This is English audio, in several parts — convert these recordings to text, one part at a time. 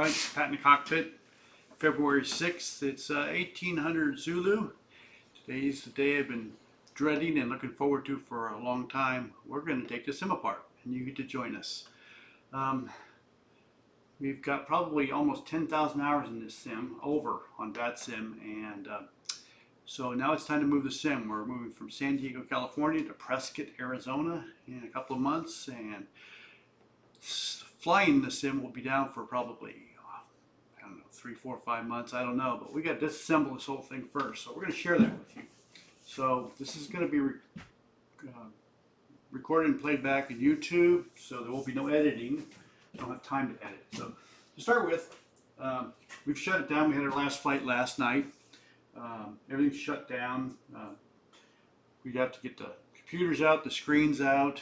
Pat in the cockpit, February 6th. It's 1800 Zulu. Today's the day I've been dreading and looking forward to for a long time. We're going to take the sim apart, and you get to join us. We've got probably almost 10,000 hours in this sim, over on that sim, and so now it's time to move the sim. We're moving from San Diego, California to Prescott, Arizona in a couple of months, and flying the sim will be down for probably, I don't know, 3, 4, 5 months, I don't know, but we got to disassemble this whole thing first, so we're going to share that with you. So this is going to be recorded and played back in YouTube, so there will be no editing. I don't have time to edit. So to start with, we've shut it down. We had our last flight last night. Everything's shut down. We'd have to get the computers out, the screens out,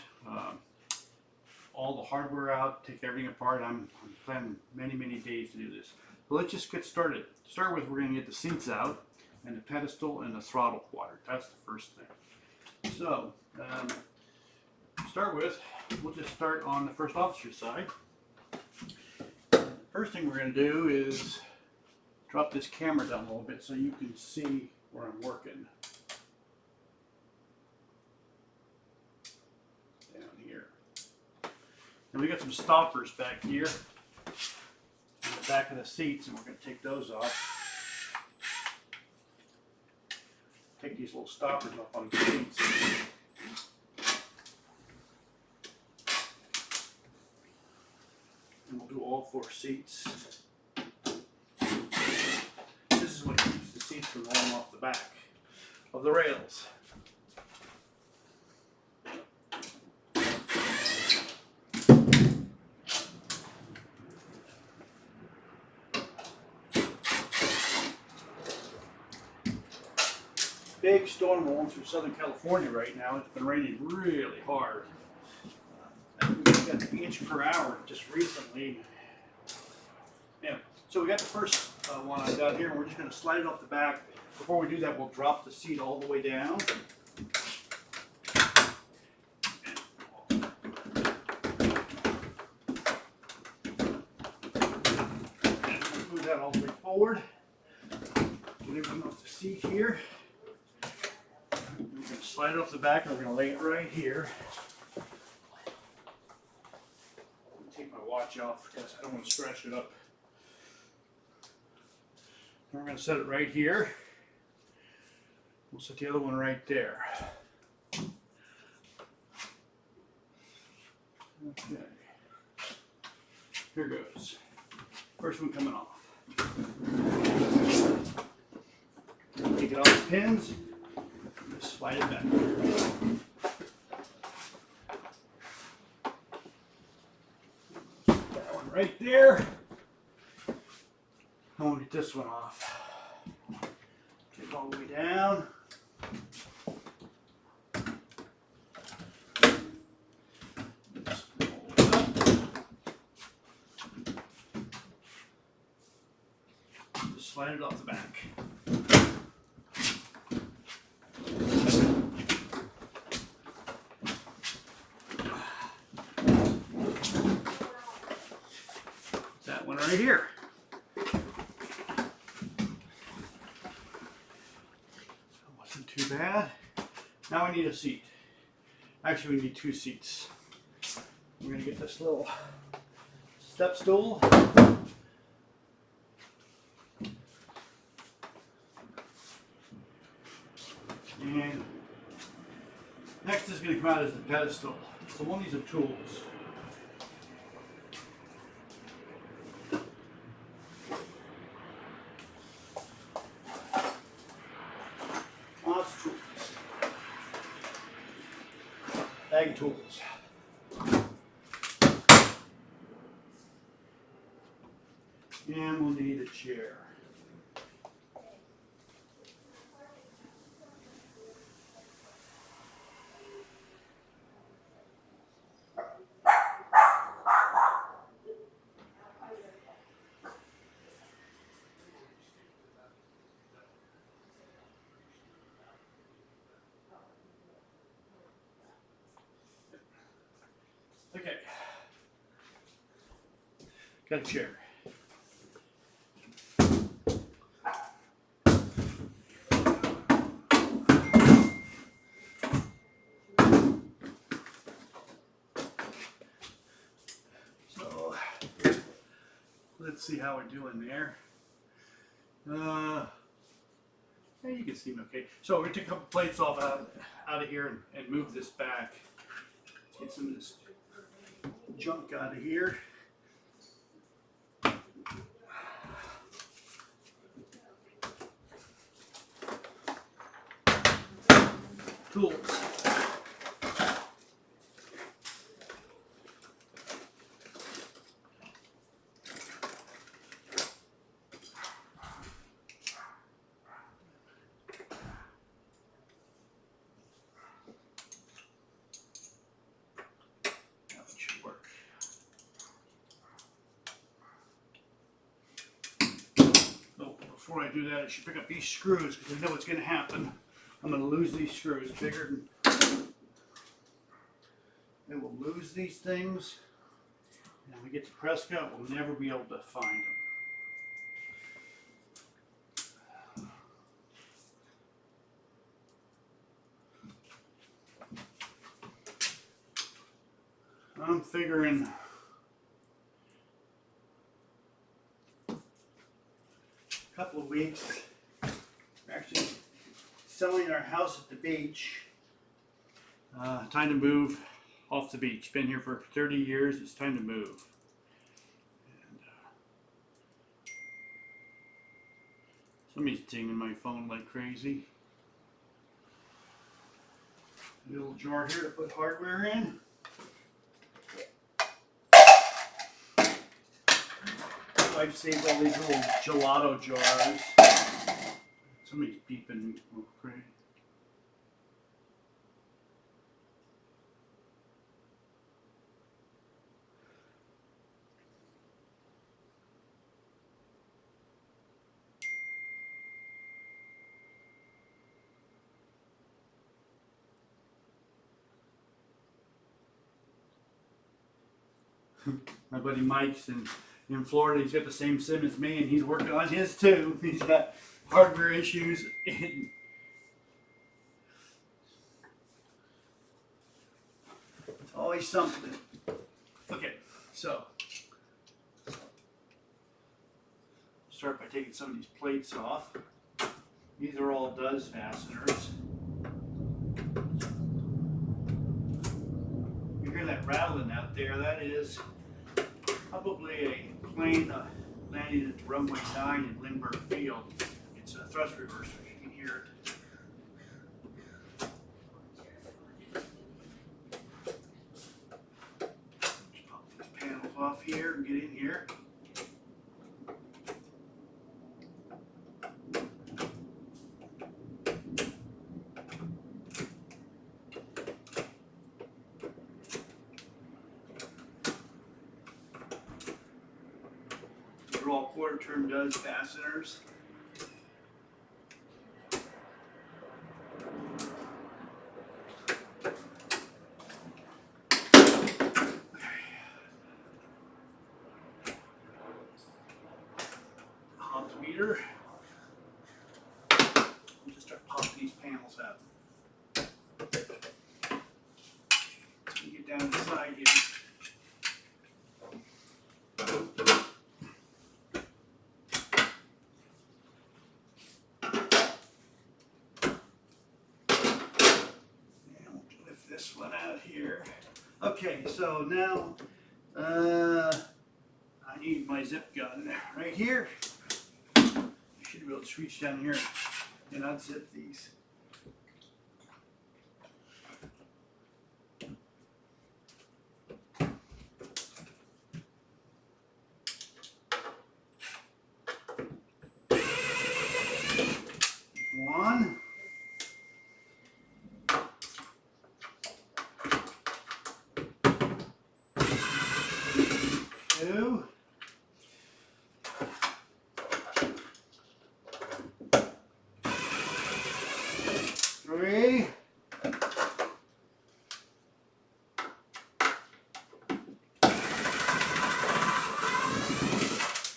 all the hardware out, take everything apart. I'm planning many days to do this. But let's just get started. To start with, we're going to get the seats out and the pedestal and the throttle quadrant. That's the first thing. So to start with, we'll just start on the first officer side. First thing we're going to do is drop this camera down a little bit so you can see where I'm working. Down here. And we got some stoppers back here in the back of the seats, and we're going to take those off. Take these little stoppers off on the seats. And we'll do all 4 seats. This is what keeps the seats from rolling off the back of the rails. Big storm rolling through Southern California right now. It's been raining really hard. We've got an inch per hour just recently. Yeah. So we got the first one I got here, and we're just going to slide it off the back. Before we do that, we'll drop the seat all the way down. And move that all the way forward. Get everything off the seat here. We're going to slide it off the back, and we're going to lay it right here. Take my watch off because I don't want to scratch it up. And we're going to set it right here. We'll set the other one right there. Okay. Here goes. First one coming off. Take it off the pins. Just slide it back. That one right there. I want to get this one off. Take it all the way down. Just slide it off the back. That one right here. Wasn't too bad. Now I need a seat. Actually, we need 2 seats. We're going to get this little step stool. And next is going to come out as the pedestal. So we'll need some tools. Lots of tools. Bag of tools. And we'll need a chair. Okay. Got a chair. Let's see how we're doing there. Yeah, you can see me okay. So we took a couple plates off out of here and move this back. Get some of this junk out of here. Tools. Before I do that, I should pick up these screws because I know what's going to happen. I'm going to lose these screws. Bigger than I will lose these things, and when we get to Prescott, we'll never be able to find them. I'm figuring couple of weeks. We're actually selling our house at the beach. Time to move off the beach. Been here for 30 years. It's time to move. And, somebody's dinging my phone like crazy. A little jar here to put hardware in. I've saved all these little gelato jars. Somebody's beeping. Oh, great. My buddy Mike's in Florida. He's got the same sim as me, and he's working on his too. He's got hardware issues. It's always something. Okay, so start by taking some of these plates off. These are all does fasteners. You hear that rattling out there? That is probably a plane landing at runway 9 in Lindbergh Field. It's a thrust reverser. You can hear it. Just pop these panels off here and get in here. They're all quarter-turn does fasteners. Hobbs meter. We'll just start popping these panels out. So we get down the side here. This one out here. Okay, so now I need my zip gun right here. I should be able to reach down here and unzip these. One. Two. Three.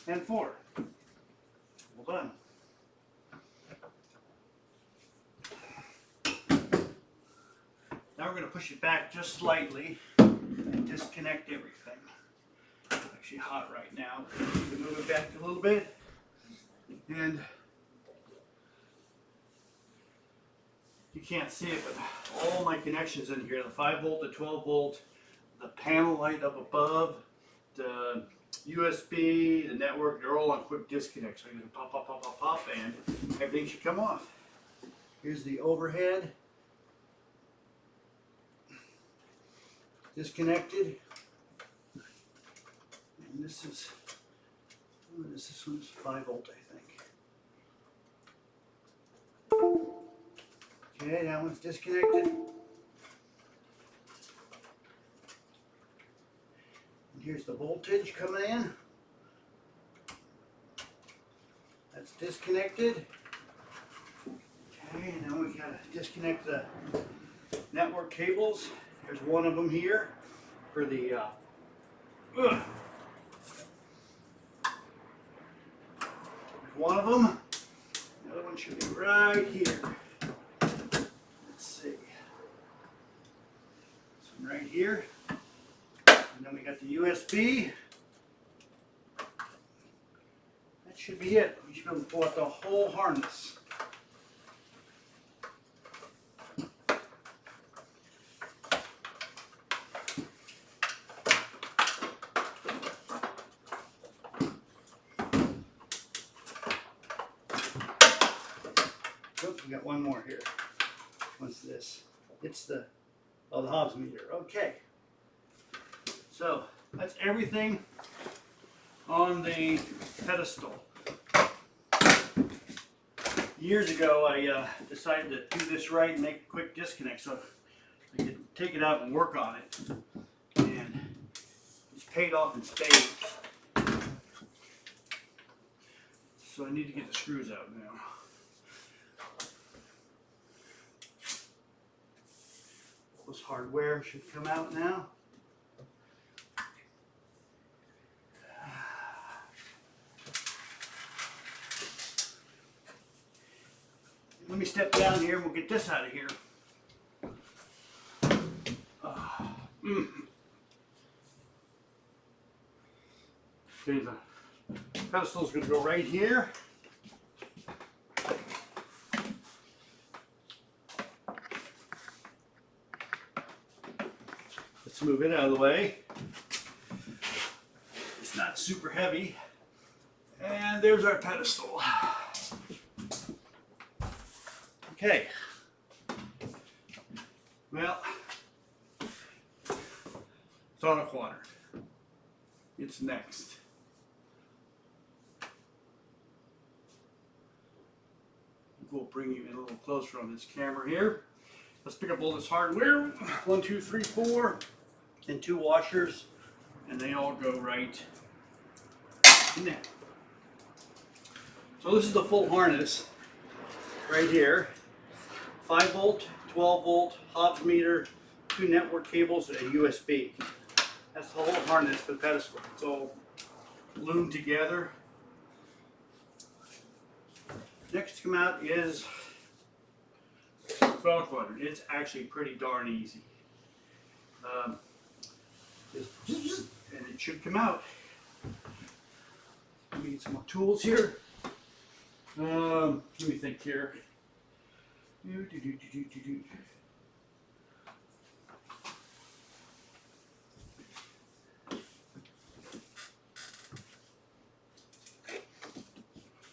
And 4. Well done. Now we're going to push it back just slightly and disconnect everything. It's actually hot right now. You can move little bit, and you can't see it, but all my connections in here, the 5 volt, the 12 volt, the panel light up above, the USB, the network, they're all on quick disconnect. So I'm going to pop, pop, pop, pop, pop, and everything should come off. Here's the overhead. Disconnected. And this one's 5 volt, I think. Okay, that one's disconnected. And here's the voltage coming in. That's disconnected. Okay, now we gotta disconnect the network cables. There's one of them here for the there's one of them. The other one should be right here. Let's see. This one right here. And then we got the USB. That should be it. We should be able to pull out the whole harness. Oops, we got one more here. What's this? It's the Hobbs meter. Okay. So that's everything on the pedestal. Years ago, I decided to do this right and make a quick disconnect so I could take it out and work on it. And it's paid off in spades. So I need to get the screws out now. This hardware should come out now. Let me step down here and we'll get this out of here. Okay, the pedestal's going to go right here. Let's move it out of the way. It's not super heavy. And there's our pedestal. Okay. Well, throttle quadrant. It's next. We'll bring you in a little closer on this camera here. Let's pick up all this hardware. 1, 2, 3, 4, and 2 washers, and they all go right in there. So this is the full harness right here. 5 volt, 12 volt, Hobbs meter, 2 network cables, and a USB. That's the whole harness for the pedestal. It's all loomed together. Next to come out is throttle quadrant. It's actually pretty darn easy. And it should come out. Let me get some more tools here. Let me think here.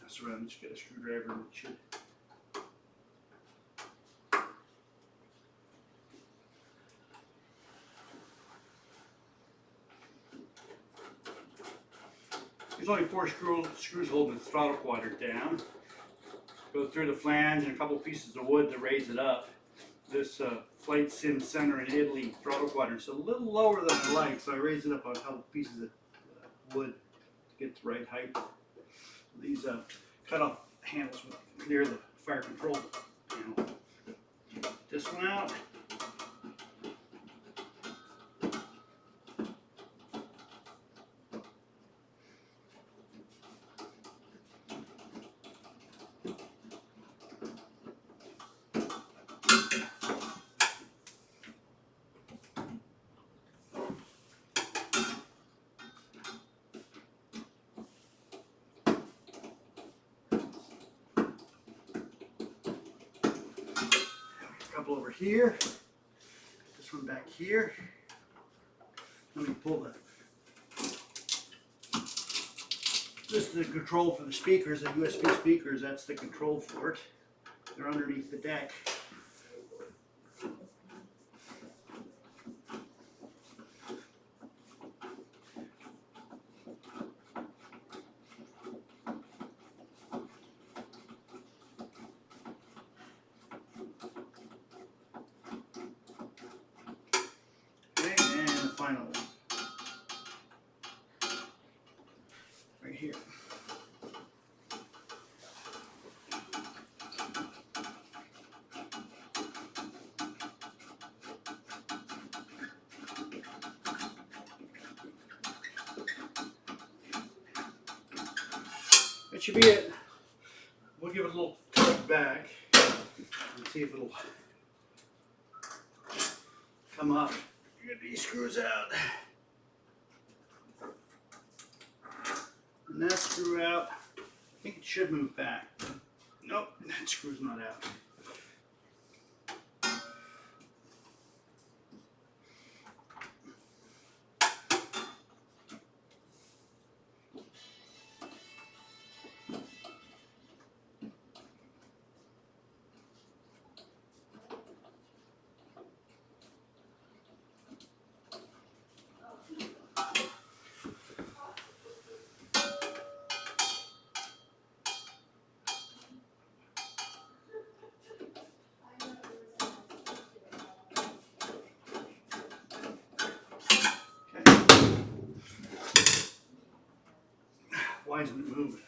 That's around. Just get a screwdriver and it should. There's only 4 screws holding the throttle quadrant down. Go through the flange and a couple pieces of wood to raise it up. This Flightdeck center in Italy throttle quadrant is a little lower than I like, so I raised it up on a couple pieces of wood to get the right height. These cut-off handles near the fire control panel. This one out. couple over here. This one back here. Let me pull the. This is the control for the speakers, the USB speakers. That's the control for it. They're underneath the deck. Final one. Right here. That should be it. We'll give it a little tug back and see if it'll come up. Get these screws out. And that screw out. I think it should move back. Nope, that screw's not out. Why isn't it moving?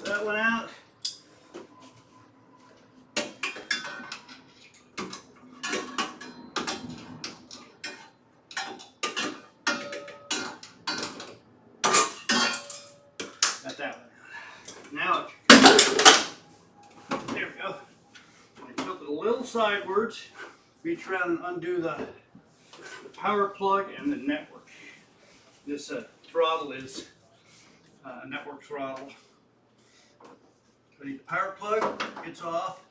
That one out. Got that one out. Now, there we go. I tilt it a little sidewards, reach around and undo the power plug and the network. This throttle is a network throttle. The power plug gets off,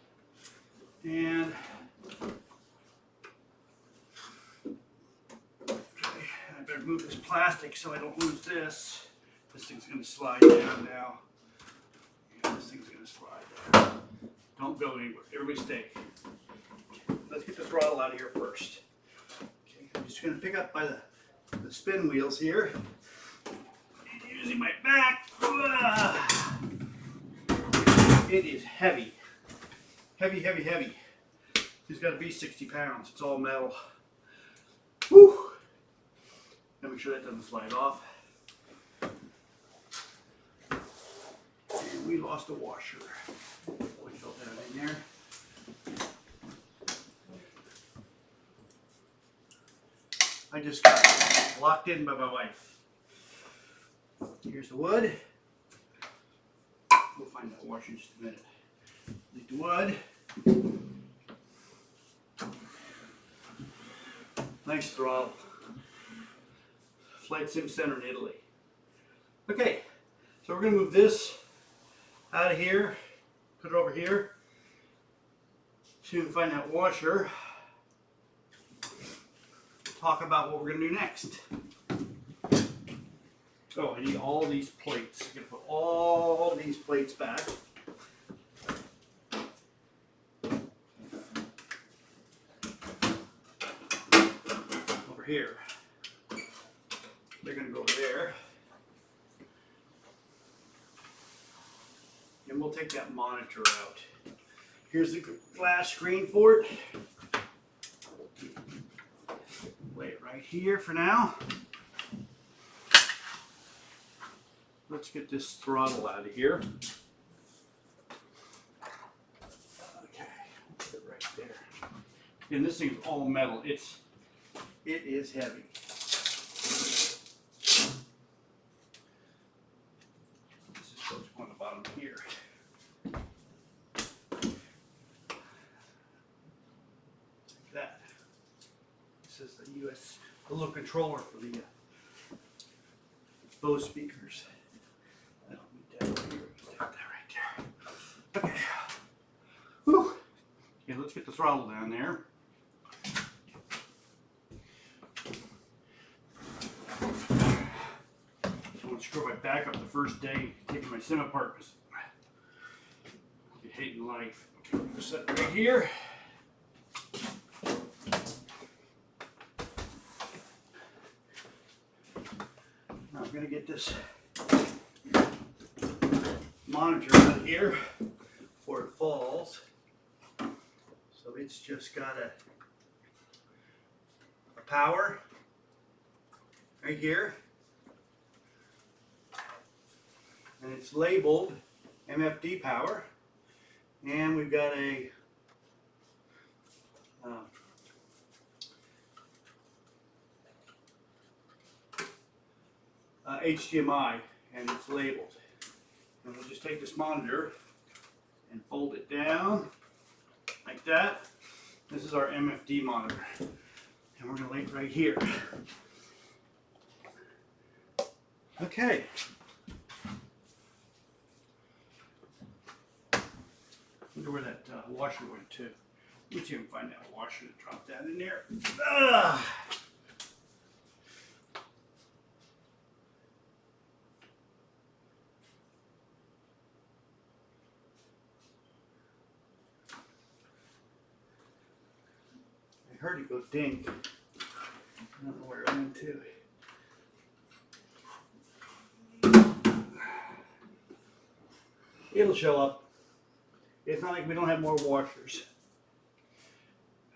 and I better move this plastic so I don't lose this. This thing's going to slide down now. Yeah, this thing's going to slide down. Don't go anywhere. Everybody stay. Okay, let's get the throttle out of here first. Okay, I'm just going to pick up by the spin wheels here. And using my back. It is heavy. Heavy, heavy, heavy. It's got to be 60 pounds. It's all metal. Whew. Now make sure that doesn't slide off. And we lost a washer. We filled that in there. I just got locked in by my wife. Here's the wood. We'll find that washer in just a minute. Leave the wood. Nice throttle. Flight Sim Center in Italy. Okay, so we're going to move this out of here, put it over here. See if we can find that washer. Talk about what we're going to do next. Oh, I need all these plates. I'm going to put all these plates back. Over here. They're going to go over there. And we'll take that monitor out. Here's the glass screen for it. Lay it right here for now. Let's get this throttle out of here. And this thing is all metal. It is heavy. This is supposed to go on the bottom here. Like that. This is the little controller for the Bose speakers. I don't need that right here. Just have that right there. Okay. Whew. Okay, let's get the throttle down there. I want to screw my back up the first day taking my sim apart because I'll be hating life. Okay, I'm going to set it right here. Now I'm going to get this monitor out of here before it falls. So it's just got a power right here, and it's labeled MFD power, and we've got a HDMI, and it's labeled. And we'll just take this monitor and fold it down like that. This is our MFD monitor, and we're going to lay it right here. Okay. Wonder where that washer went to. Let me see if I can find that washer to drop that in there. I heard it go ding. I don't know where it went to. It'll show up. It's not like we don't have more washers.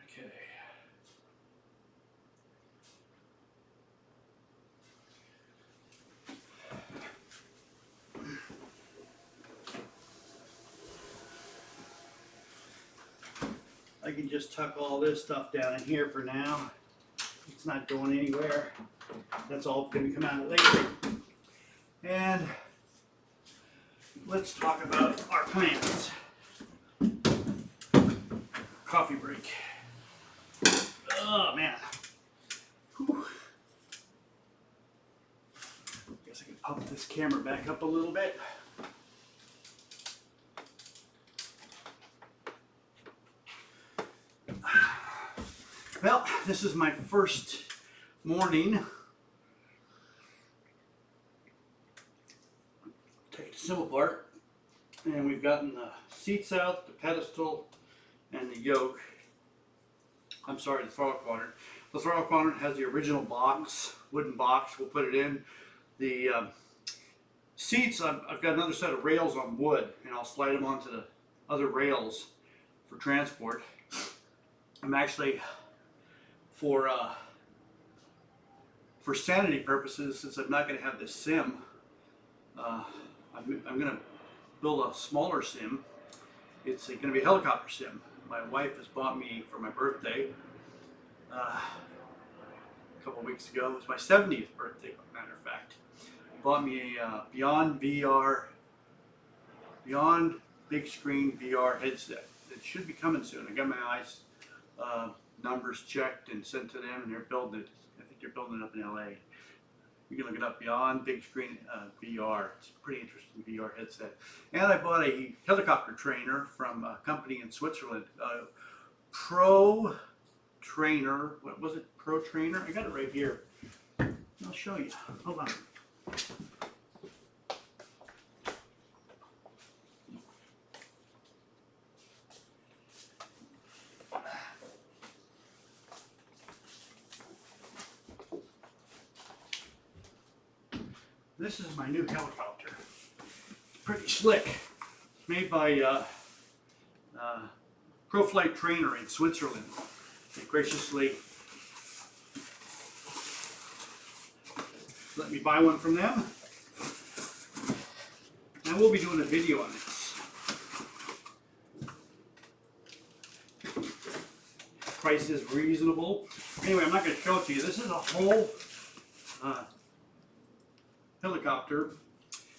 Okay. I can just tuck all this stuff down in here for now. It's not going anywhere. That's all going to come out later. And let's talk about our plans. Coffee break. Oh man. Whew. Guess I can pump this camera back up a little bit. Well, this is my first morning. Take the sim apart, and we've gotten the seats out, the pedestal, and the yoke. I'm sorry, the throttle quadrant. The throttle quadrant has the original box, wooden box. We'll put it in. The seats, I've got another set of rails on wood, and I'll slide them onto the other rails for transport. I'm actually, for sanity purposes, since I'm not going to have this sim, I'm going to build a smaller sim. It's going to be a helicopter sim. My wife has bought me for my birthday a couple of weeks ago. It was my 70th birthday, matter of fact. Bought me a Beyond big screen VR headset. It should be coming soon. I got my eyes numbers checked and sent to them, and they're building it. I think they're building it up in LA. You can look it up, Beyond Big Screen VR. It's a pretty interesting VR headset. And I bought a helicopter trainer from a company in Switzerland. Pro Trainer. What was it? Pro Trainer? I got it right here. I'll show you. Hold on. This is my new helicopter. It's pretty slick. It's made by Pro Flight Trainer in Switzerland. They graciously let me buy one from them. And we'll be doing a video on this. price is reasonable. Anyway, I'm not going to show it to you. This is a whole helicopter.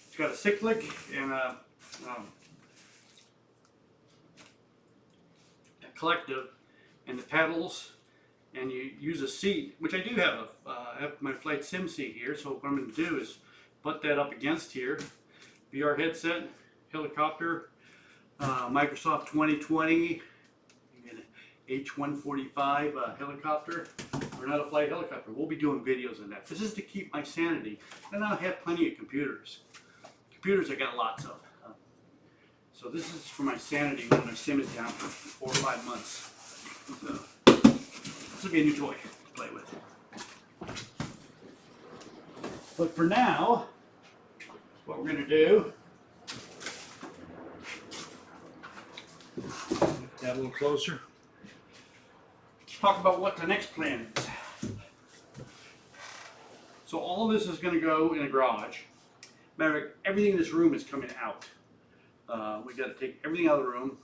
It's got a cyclic and a collective and the pedals, and you use a seat, which I do have. I have my flight sim seat here, so what I'm going to do is butt that up against here. VR headset, helicopter, Microsoft 2020, H-145 helicopter. We're not a flight helicopter. We'll be doing videos on that. This is to keep my sanity, and I have plenty of computers. Computers I got lots of. So this is for my sanity when my sim is down for 4 or 5 months. So this will be a new toy to play with. But for now, what we're going to do, get that a little closer, talk about what the next plan is. So all of this is going to go in a garage. Matter of fact, everything in this room is coming out. We got to take everything out of the room,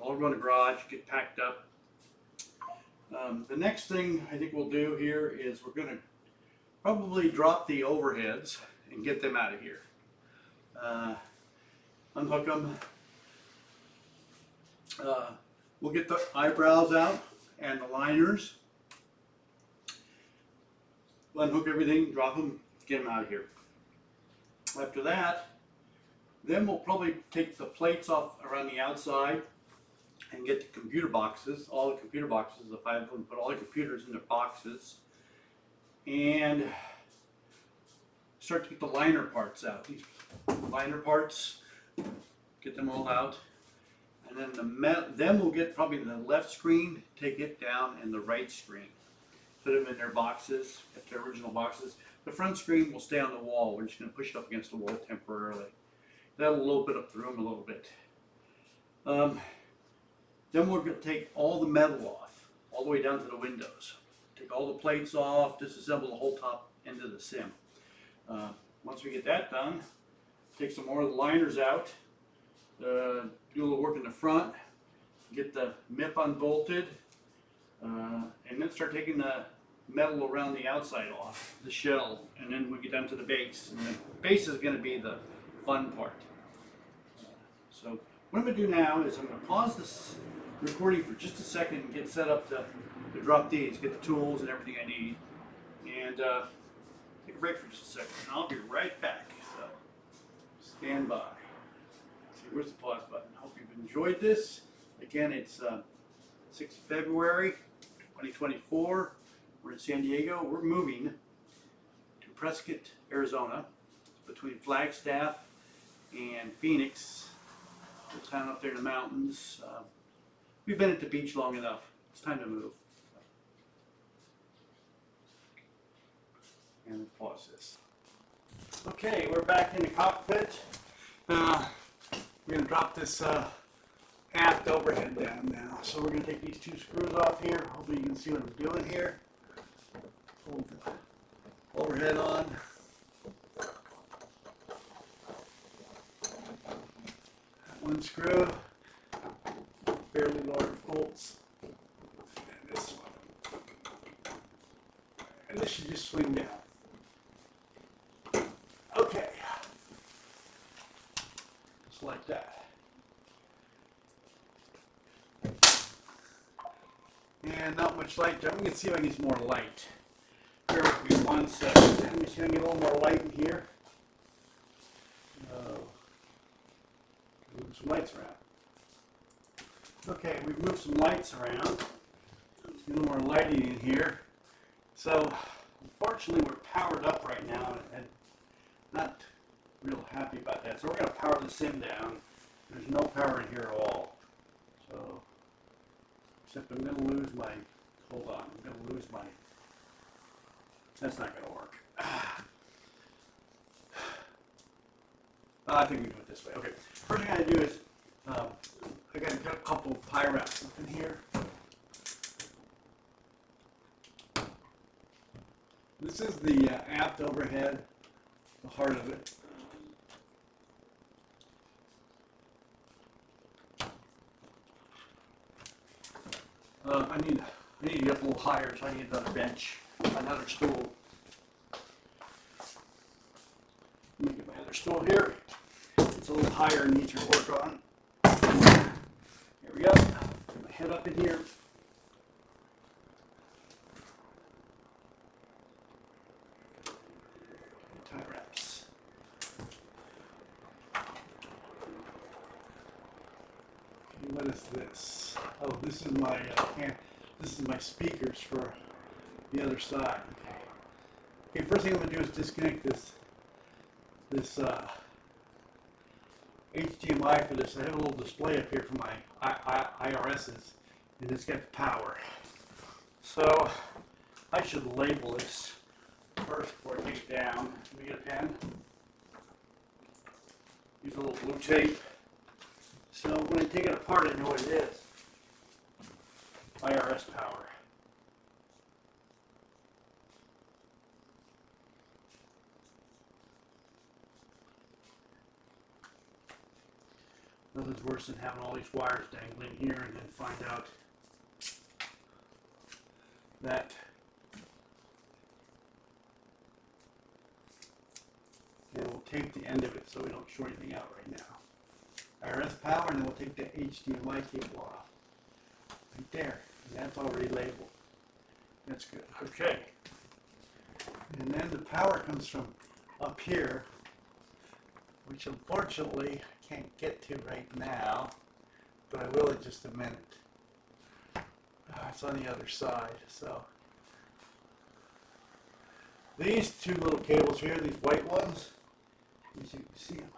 all go in the garage, get packed up. The next thing I think we'll do here is we're going to probably drop the overheads and get them out of here. Unhook them. We'll get the eyebrows out and the liners. Unhook everything, drop them, get them out of here. After that, then we'll probably take the plates off around the outside and get the computer boxes, all the computer boxes, the 5 of them, put all the computers in their boxes, and start to get the liner parts out. These liner parts, get them all out. And then then we'll get probably the left screen, take it down, and the right screen. Put them in their boxes, at their original boxes. The front screen will stay on the wall. We're just going to push it up against the wall temporarily. That'll open up the room a little bit. Then we're going to take all the metal off, all the way down to the windows. Take all the plates off, disassemble the whole top end of the sim. Once we get that done, take some more of the liners out, do a little work in the front, get the MIP unbolted, and then start taking the metal around the outside off, the shell, and then we get down to the base. And the base is going to be the fun part. So what I'm going to do now is I'm going to pause this recording for just a second and get set up to drop these, get the tools and everything I need, and take a break for just a second. And I'll be right back. So stand by. Let's see, where's the pause button? Hope you've enjoyed this. Again, it's 6th February 2024. We're in San Diego. We're moving to Prescott, Arizona. It's between Flagstaff and Phoenix, the town up there in the mountains. We've been at the beach long enough. It's time to move. And we'll pause this. Okay, we're back in the cockpit. We're going to drop this aft overhead down now. So we're going to take these 2 screws off here. Hopefully you can see what I'm doing here. Hold the overhead on. One screw, fairly large bolts, and this one. And this should just swing down. Okay, just like that. And not much light there. I'm going to see if I can get some more light. Bear with me 1 second. Let me see if I can get a little more light in here. Move some lights around. Okay, we've moved some lights around. Let's get a little more lighting in here. So, unfortunately, we're powered up right now, and not real happy about that. So we're going to power the sim down. There's no power in here at all. So, except I'm going to lose my, hold on, I'm going to lose my, that's not going to work. I think we do it this way. Okay, first thing I gotta do is, I gotta cut a couple of pie wraps up in here. This is the aft overhead, the heart of it. I need I need to get up a little higher, so I need another bench, another stool. Let me get my other stool here. It's a little higher and easier to work on. Here we go. Get my head up in here. Tie wraps. Okay, what is this? Oh, this is my speakers for the other side. Okay, first thing I'm going to do is disconnect this HDMI for this. I have a little display up here for my IRSs, and it's got the power. So I should label this first before I take it down. Let me get a pen. Use a little blue tape. So when I take it apart, I know what it is. IRS power. Nothing's worse than having all these wires dangling here and then find out that and we'll tape the end of it so we don't short anything out right now. IRS power, and then we'll take the HDMI cable off. Right there. And that's already labeled. That's good. Okay. And then the power comes from up here, which unfortunately I can't get to right now, but I will in just a minute. It's on the other side. So these two little cables here, these white ones, as you can see them.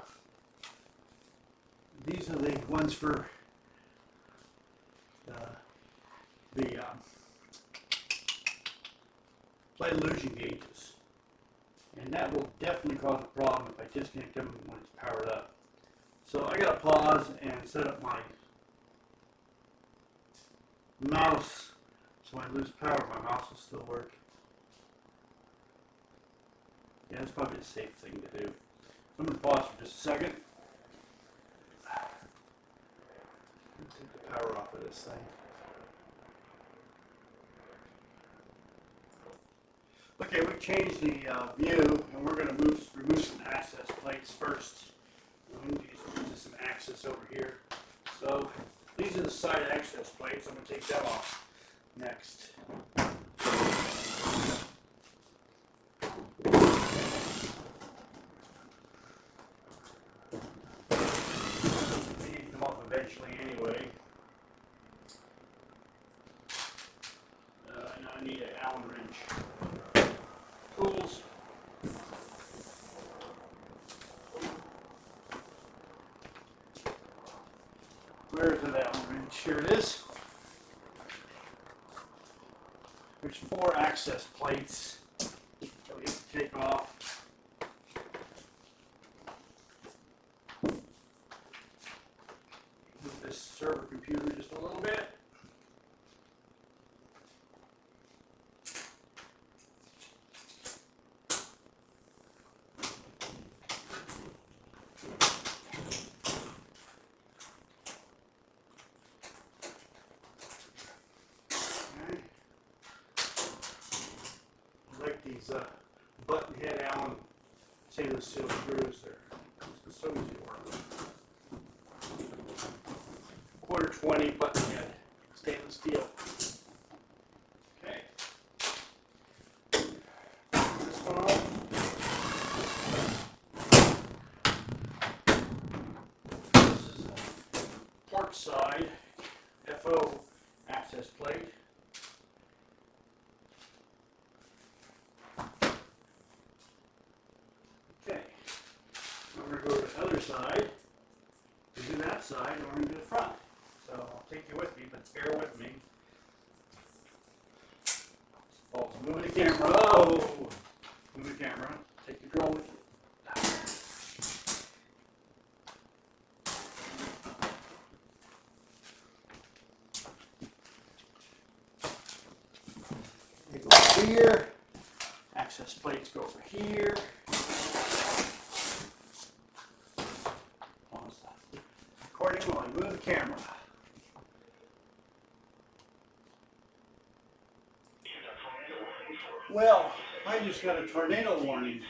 These are the ones for the plate illusion gauges, and that will definitely cause a problem if I disconnect them when it's powered up. So I gotta pause and set up my mouse so when I lose power my mouse will still work. Yeah, that's probably a safe thing to do. I'm gonna pause for just a second. Take the power off of this thing. Okay, we've changed the view, and we're going to remove some access plates first. We need to use some access over here. So these are the side access plates. I'm going to take that off next. They need to come off eventually anyway. And I need an Allen wrench. Tools. Where is it, Allen wrench? Here it is. There's 4 access plates that we have to take off. Move this server computer just a little bit. These button head Allen stainless steel screws. They're so easy to work with. 1/4 button head stainless steel. Okay. This one off. This is a port side FO access plate. We're going to go to the other side, we do that side, and we're going to do the front. So I'll take you with me, but bear with me. Oh, moving the camera. Oh! Move the camera. Take the drill with you. They go over here. Access plates go over here. Recording while I move the camera. Well, I just got a tornado warning.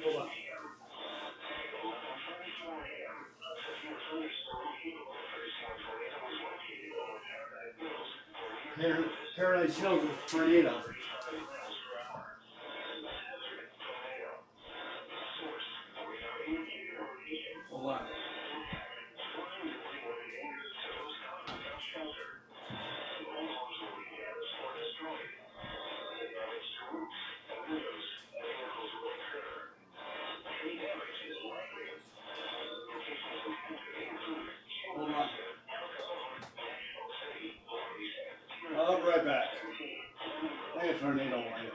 Hold on. Paradise Hills is a tornado. Hold on. Hold on. I'll be right back. I got a tornado warning.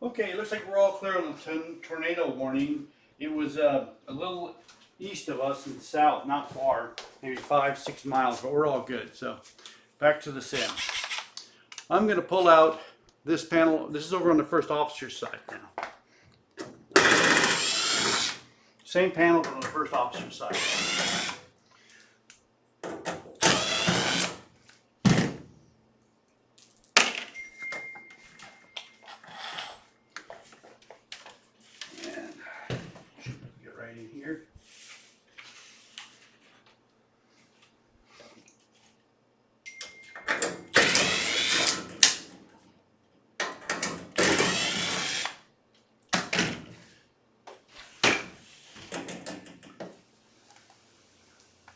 Okay, it looks like we're all clear on the tornado warning. It was a little east of us and south, not far, maybe 5-6 miles, but we're all good. So back to the sim. I'm going to pull out this panel. This is over on the first officer's side now. Same panel but on the first officer's side. And get right in here.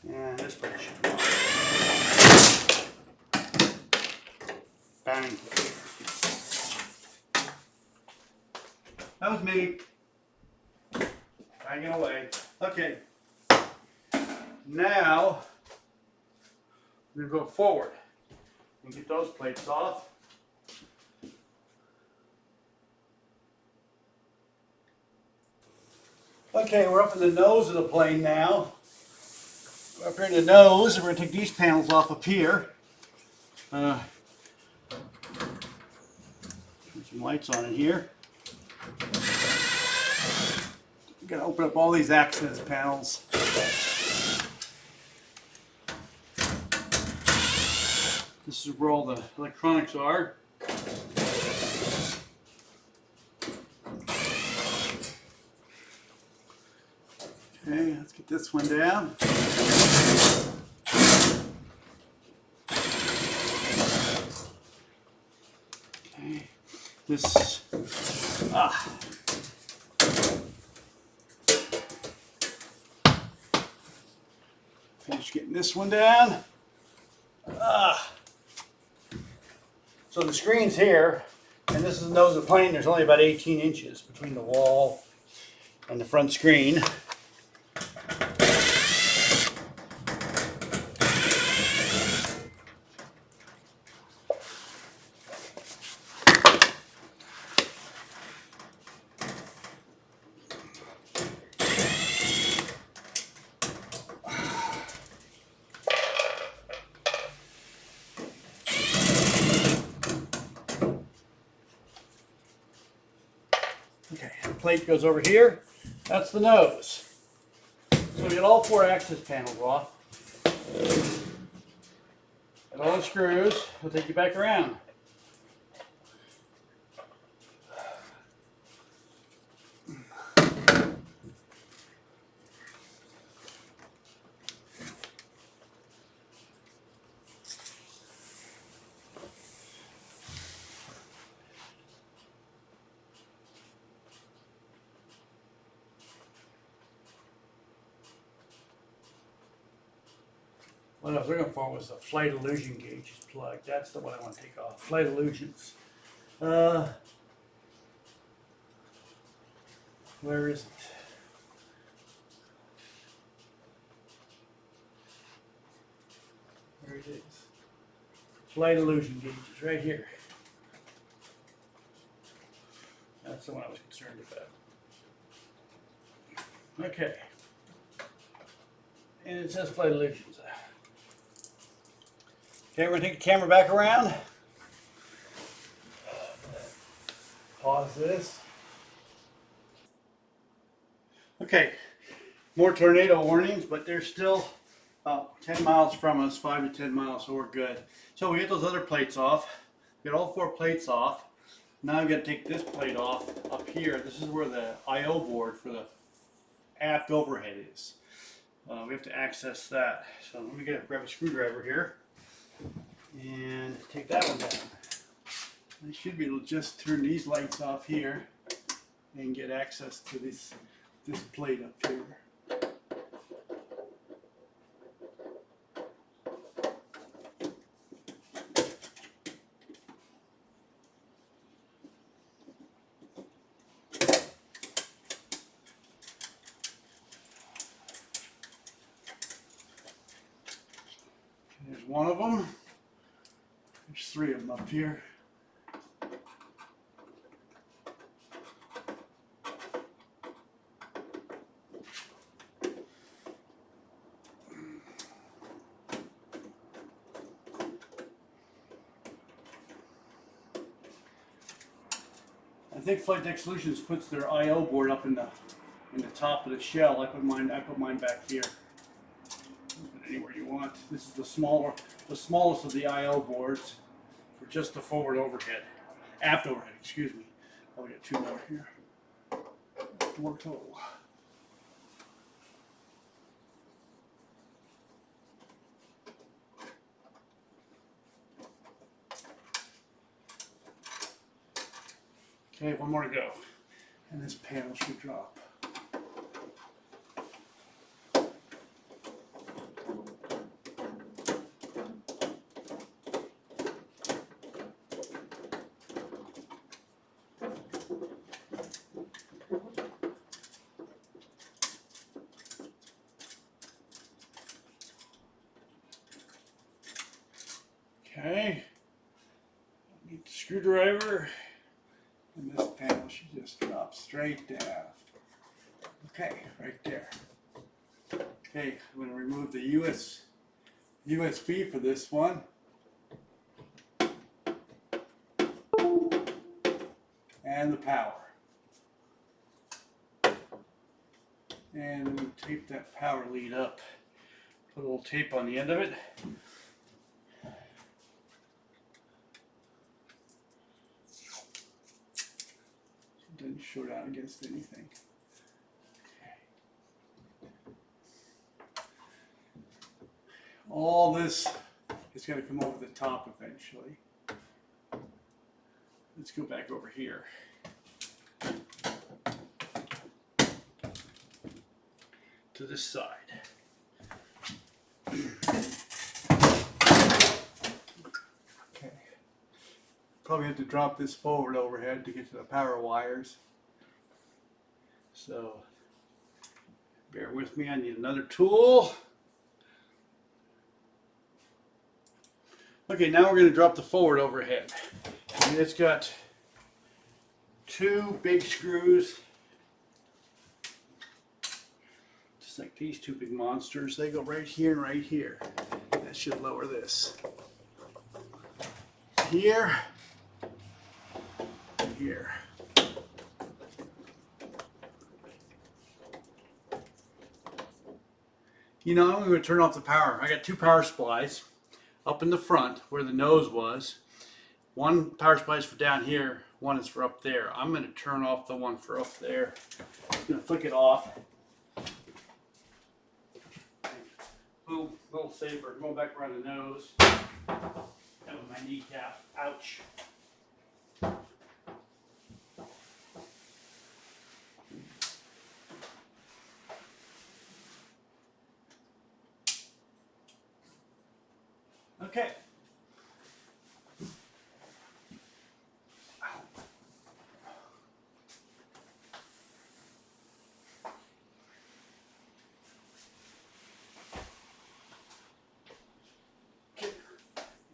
And this part should go. Bang. That was me. Banging away. Okay. Now, we're going to go forward and get those plates off. Okay, we're up in the nose of the plane now. We're up here in the nose, and we're going to take these panels off up here. Put some lights on in here. We're going to open up all these access panels. This is where all the electronics are. Okay, let's get this one down. Okay, this, finish getting this one down. So the screen's here, and this is the nose of the plane. There's only about 18 inches between the wall and the front screen. Okay, the plate goes over here. That's the nose. So we get all 4 access panels off. And all the screws. We'll take you back around. What I was looking for was the flight illusion gauge plug. That's the one I want to take off. Flight illusions. Where is it? There it is. Flight illusion gauge is right here. That's the one I was concerned about. Okay. And it says flight illusions. Okay, we're going to take the camera back around. Pause this. Okay, more tornado warnings, but there's still about 10 miles from us, 5 to 10 miles, so we're good. So we get those other plates off. Get all 4 plates off. Now we got to take this plate off up here. This is where the I/O board for the aft overhead is. We have to access that. So let me grab a screwdriver here and take that one down. I should be able to just turn these lights off here and get access to this plate up here. There's one of them. There's 3 of them up here. I think Flightdeck Solutions puts their I/O board up in the top of the shell. I put mine back here. Put it anywhere you want. This is the smallest of the I/O boards for just the forward overhead, aft overhead. Excuse me. Oh, we got 2 more here. 4 total. Okay, 1 more to go, and this panel should drop. Okay, I need the screwdriver. And this panel should just drop straight down. Okay, right there. Okay, I'm going to remove the USB for this one. And the power. And I'm going to tape that power lead up. Put a little tape on the end of it. Doesn't show down against anything. All this is going to come over the top eventually. Let's go back over here. To this side. Okay. Probably have to drop this forward overhead to get to the power wires. So bear with me, I need another tool. Okay, now we're going to drop the forward overhead. And it's got 2 big screws, just like these 2 big monsters. They go right here and right here. That should lower this. Here. Here. You know, I'm going to turn off the power. I got 2 power supplies up in the front where the nose was. 1 power supply is for down here, 1 is for up there. I'm going to turn off the one for up there. I'm going to flick it off. Little safer. Going back around the nose. That was my kneecap. Ouch. Okay.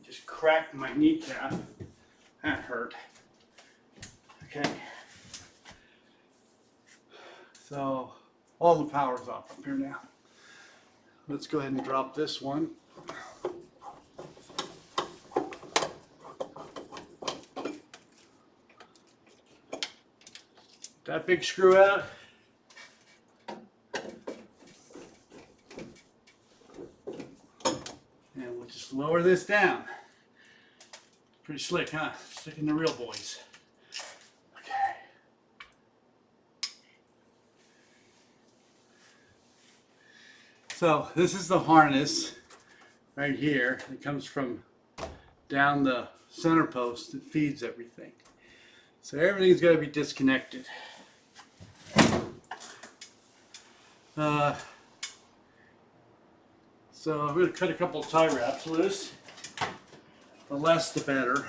Just cracked my kneecap. That hurt. Okay. So all the power's off up here now. Let's go ahead and drop this one. That big screw out. lower this down. Pretty slick, huh? Sticking the real boys. Okay. So this is the harness right here. It comes from down the center post that feeds everything. So everything's got to be disconnected. So I'm going to cut a couple of tie wraps loose. The less the better.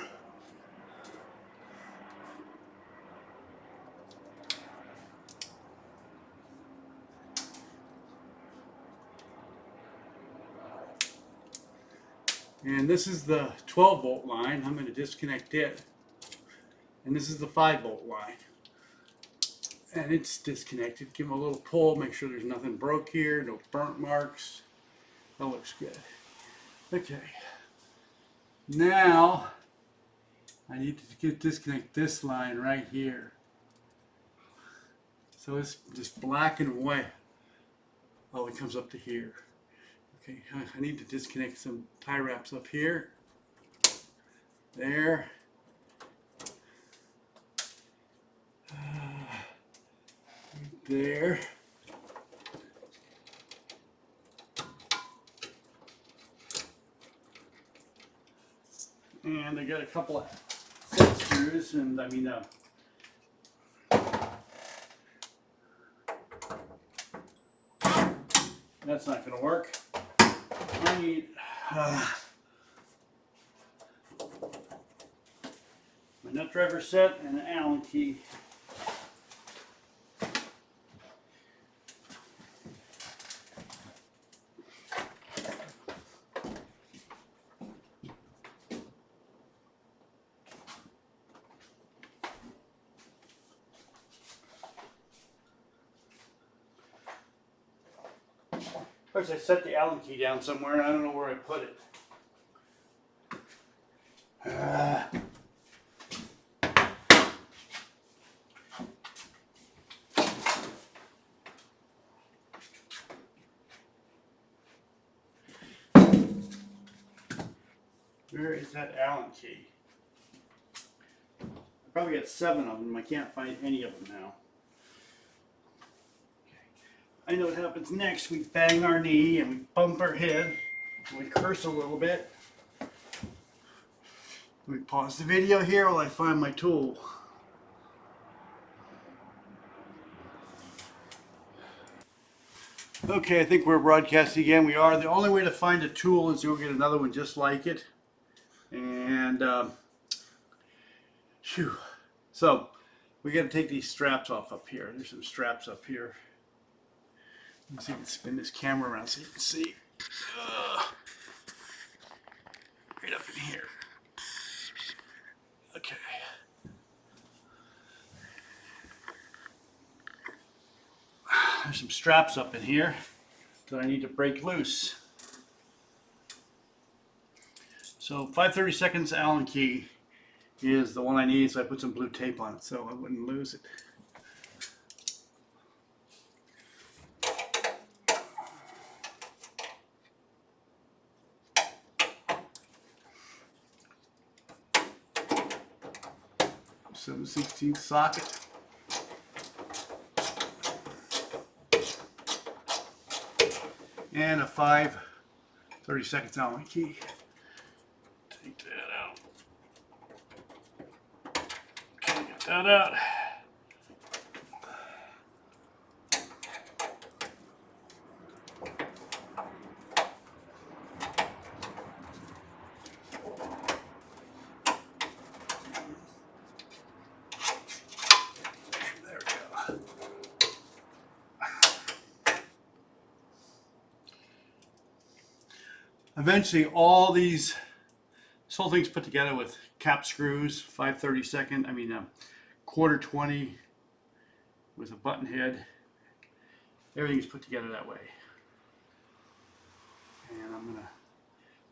And this is the 12 volt line. I'm going to disconnect it. And this is the 5 volt line. And it's disconnected. Give them a little pull, make sure there's nothing broke here, no burnt marks. That looks good. Okay. Now, I need to disconnect this line right here. So it's just black and white. Oh, it comes up to here. Okay, I need to disconnect some tie wraps up here. There. Right there. And I got a couple of set screws, and I mean, that's not going to work. I need my nut driver set and an Allen key. Of course, I set the Allen key down somewhere, and I don't know where I put it. Where is that Allen key? I probably got 7 of them. I can't find any of them now. I know what happens next. We bang our knee and we bump our head and we curse a little bit. Let me pause the video here while I find my tool. Okay, I think we're broadcasting again. We are. The only way to find a tool is to go get another one just like it. And, so we got to take these straps off up here. There's some straps up here. Let me see if I can spin this camera around so you can see. Right up in here. Okay. There's some straps up in here that I need to break loose. So 5/32 Allen key is the one I need, so I put some blue tape on it so I wouldn't lose it. .7/16 socket. And a 5/32 Allen key. Take that out. Okay, get that out. Eventually, this whole thing's put together with cap screws, 5/32, quarter 20 with a button head. Everything's put together that way. And I'm gonna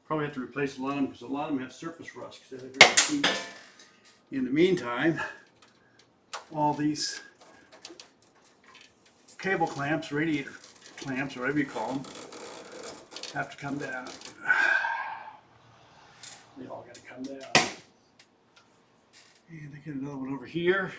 probably have to replace a lot of them because a lot of them have surface rust because they're very cheap. In the meantime, all these cable clamps, radiator clamps, or whatever you call them, have to come down. They all got to come down. And I get another one over here.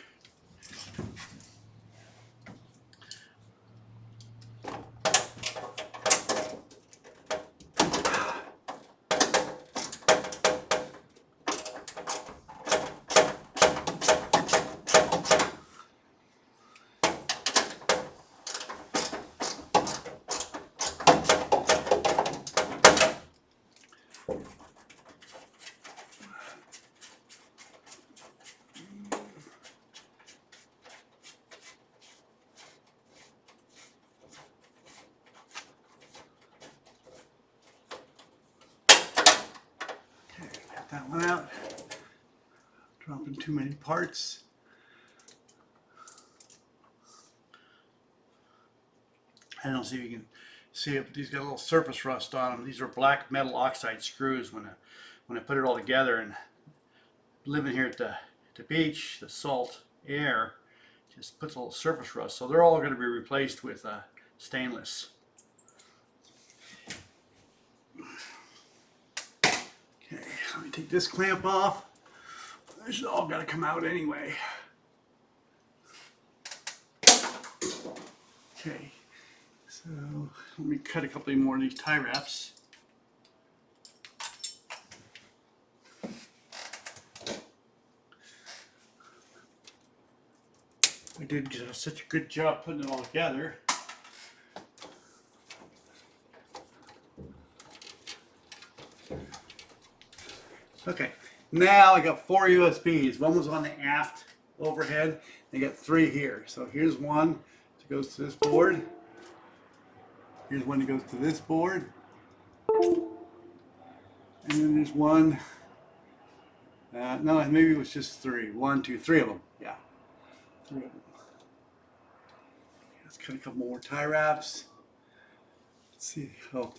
That one out. Dropping too many parts. I don't see if you can see it, but these got a little surface rust on them. These are black metal oxide screws. When I put it all together, and living here at the beach, the salt air just puts a little surface rust. So they're all going to be replaced with stainless. Okay, let me take this clamp off. This is all got to come out anyway. Okay, so let me cut a couple more of these tie wraps. I did such a good job putting it all together. Okay, now I got 4 USBs. One was on the aft overhead. I got 3 here. So here's one that goes to this board. Here's one that goes to this board. And then there's one. No, maybe it was just 3. 1, 2, 3 of them. Yeah, 3 of them. Let's cut a couple more tie wraps. Let's see. Oh,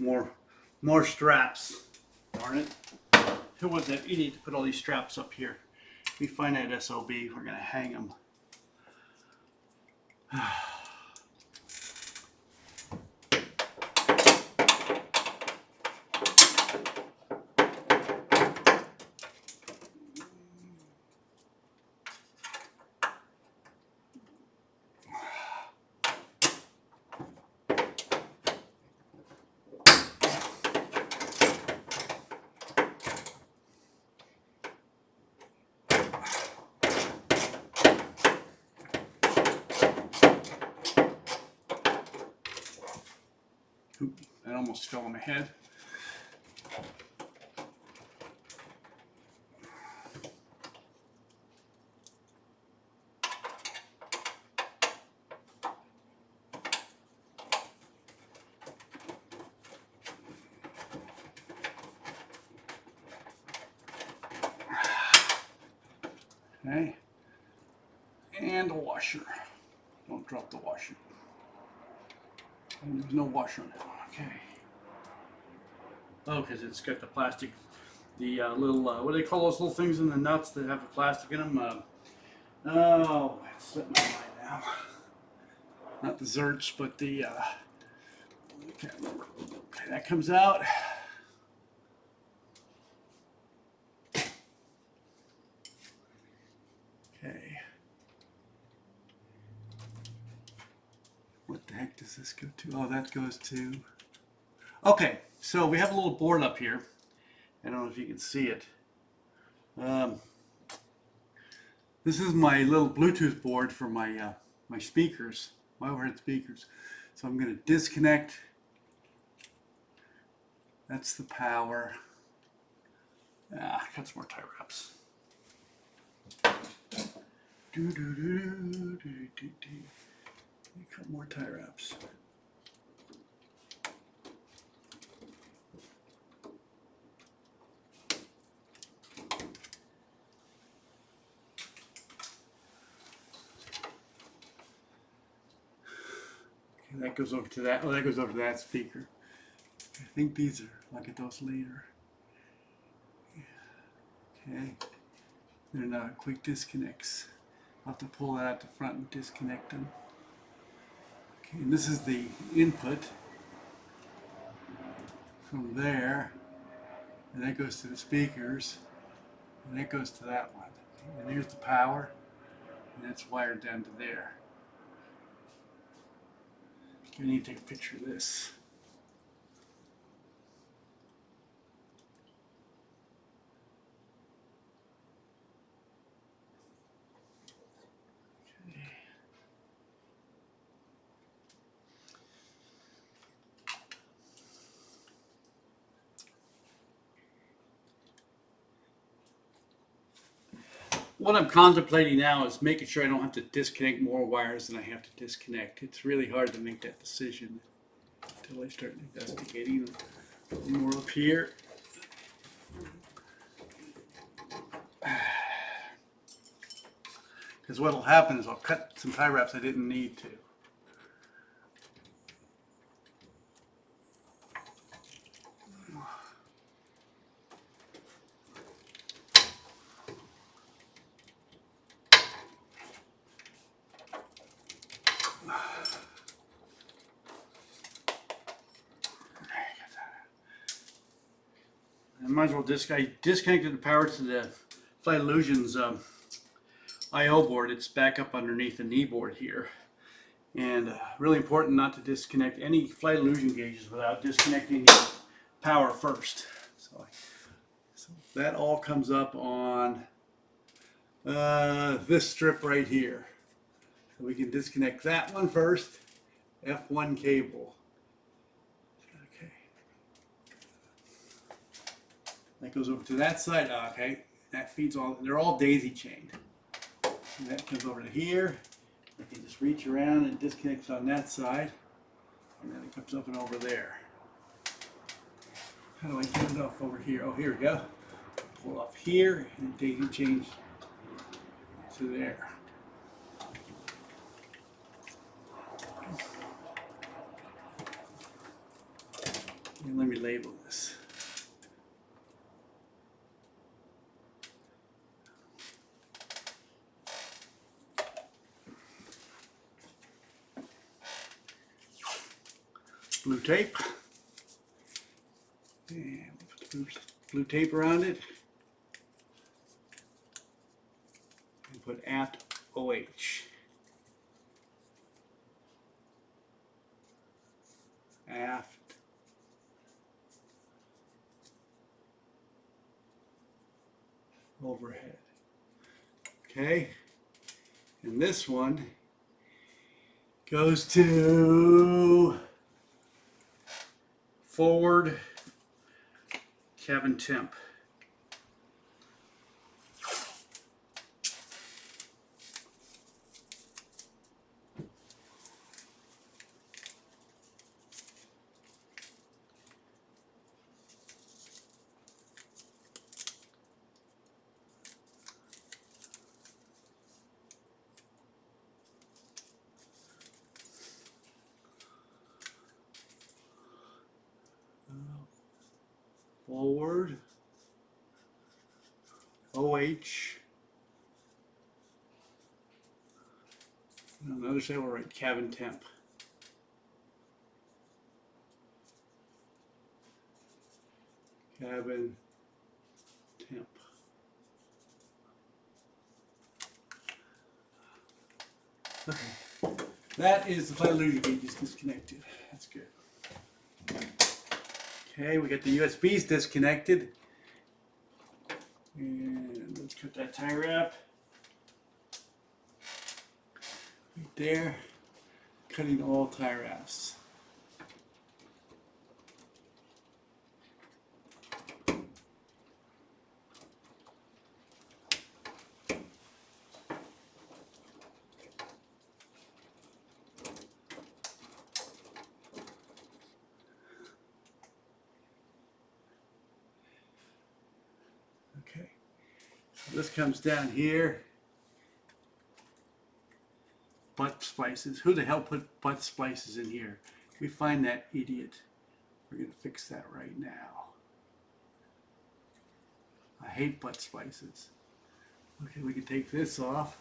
more straps. Darn it. Who was that idiot to put all these straps up here? We find that SOB. We're going to hang them. Oop, that almost fell on my head. Okay, and a washer. Don't drop the washer. And there's no washer on it. Okay. Oh, because it's got the plastic, the little, what do they call those little things in the nuts that have the plastic in them? Oh, it's slipping my mind now. Not the zerts, but the, I can't remember. Okay, that comes out. Okay. What the heck does this go to? Oh, that goes to... Okay, so we have a little board up here. I don't know if you can see it. This is my little Bluetooth board for my my speakers, my overhead speakers. So I'm going to disconnect. That's the power. Cut some more tie wraps. Cut more tie wraps. That goes over to that. Oh, that goes over to that speaker. I think these are. I'll get those later. Okay. They're not quick disconnects. I'll have to pull that out the front and disconnect them. Okay, and this is the input from there. and that goes to the speakers, and that goes to that one. And here's the power, and that's wired down to there. You need to take a picture of this. What I'm contemplating now is making sure I don't have to disconnect more wires than I have to disconnect. It's really hard to make that decision until I start investigating more up here. Because what will happen is I'll cut some tie wraps I didn't need to. I might as well I disconnected the power to the Flight Illusions I/O board. It's back up underneath the knee board here. And really important not to disconnect any Flight Illusion gauges without disconnecting the power first. So that all comes up on this strip right here. So we can disconnect that one first, F1 cable. Okay. That goes over to that side. Okay, that feeds all, they're all daisy chained. And that comes over to here. I can just reach around and disconnect on that side. And then it comes up and over there. How do I get it off over here? Oh, here we go. Pull up here and daisy chain to there. And let me label this. Blue tape. And we'll put blue tape around it. And put at OH. Aft. Overhead. Okay. And this one goes to forward cabin temp. Forward OH. On the other side we'll write cabin temp. Cabin temp. Okay. That is the Flight Illusion gauge is disconnected. That's good. Okay, we got the USBs disconnected. And let's cut that tie wrap. Right there. Cutting all tie wraps. Okay, so this comes down here. Butt splices. Who the hell put butt splices in here? We find that idiot. We're going to fix that right now. I hate butt splices. Okay, we can take this off.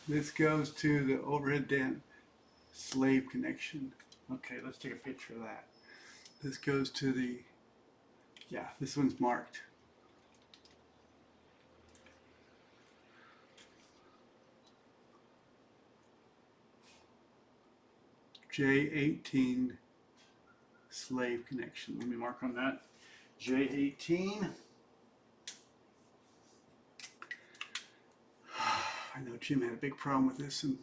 This goes to the overhead den slave connection. Okay, let's take a picture of that. This goes to the, yeah, this one's marked. J18 slave connection. Let me mark on that. J18. I know Jim had a big problem with this, and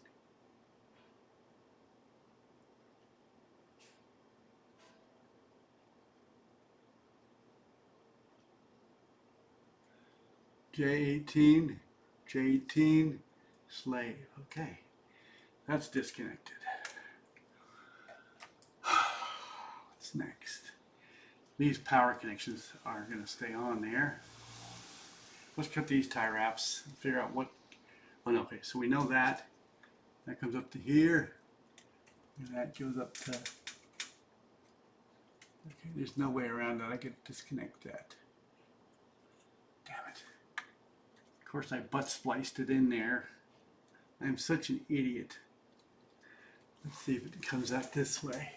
J18, J18 slave. Okay, that's disconnected. What's next? These power connections are going to stay on there. Let's cut these tie wraps and figure out what. Oh no, okay, so we know that. That comes up to here. And that goes up to. Okay, there's no way around that. I could disconnect that. Damn it. Of course, I butt spliced it in there. I'm such an idiot. Let's see if it comes out this way.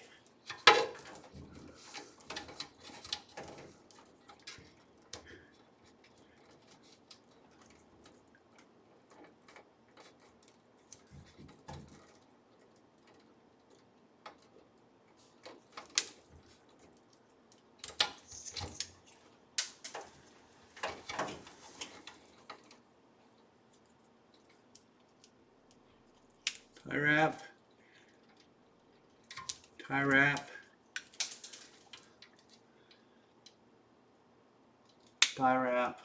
Tie wrap, tie wrap, tie wrap,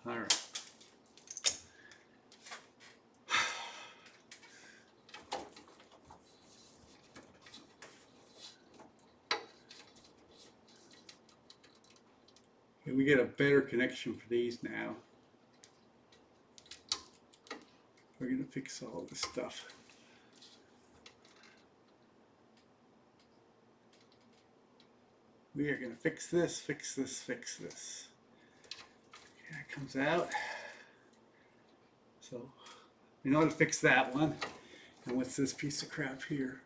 tie wrap. Okay, we get a better connection for these now. We're going to fix all this stuff. We are going to fix this, fix this, fix this. Okay, that comes out. So we know how to fix that one. And what's this piece of crap here?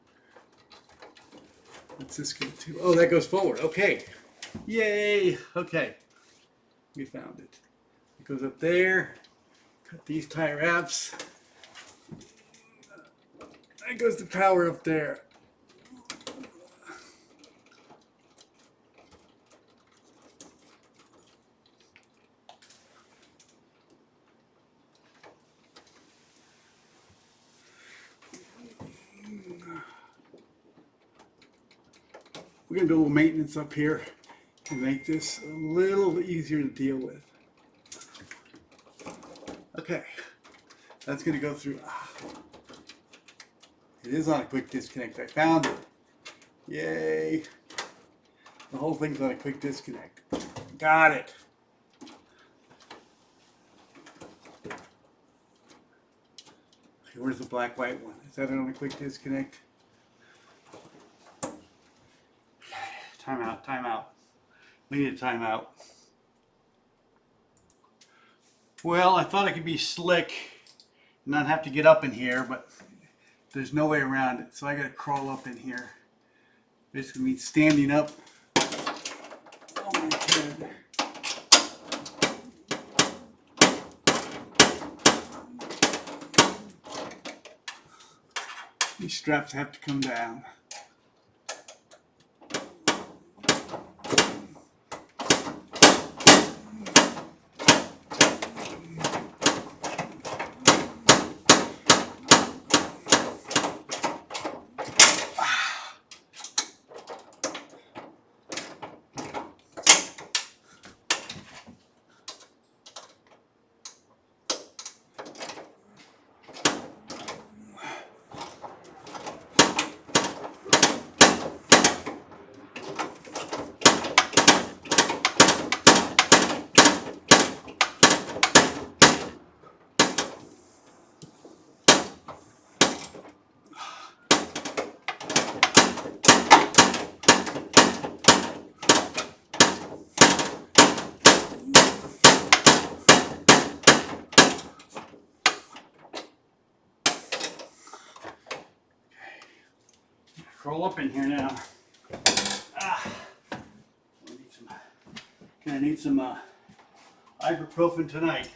What's this going to do? Oh, that goes forward. Okay. Yay. Okay. We found it. It goes up there. Cut these tie wraps. That goes the power up there. We're going to do a little maintenance up here to make this a little easier to deal with. Okay, that's going to go through. It is on a quick disconnect. I found it. Yay. The whole thing's on a quick disconnect. Got it. Okay, where's the black white one? Is that on a quick disconnect? Time out, time out. We need a timeout. Well, I thought I could be slick and not have to get up in here, but there's no way around it. So I gotta crawl up in here. Basically means standing up on my head. These straps have to come down. curl up in here now. Gonna need some ibuprofen tonight.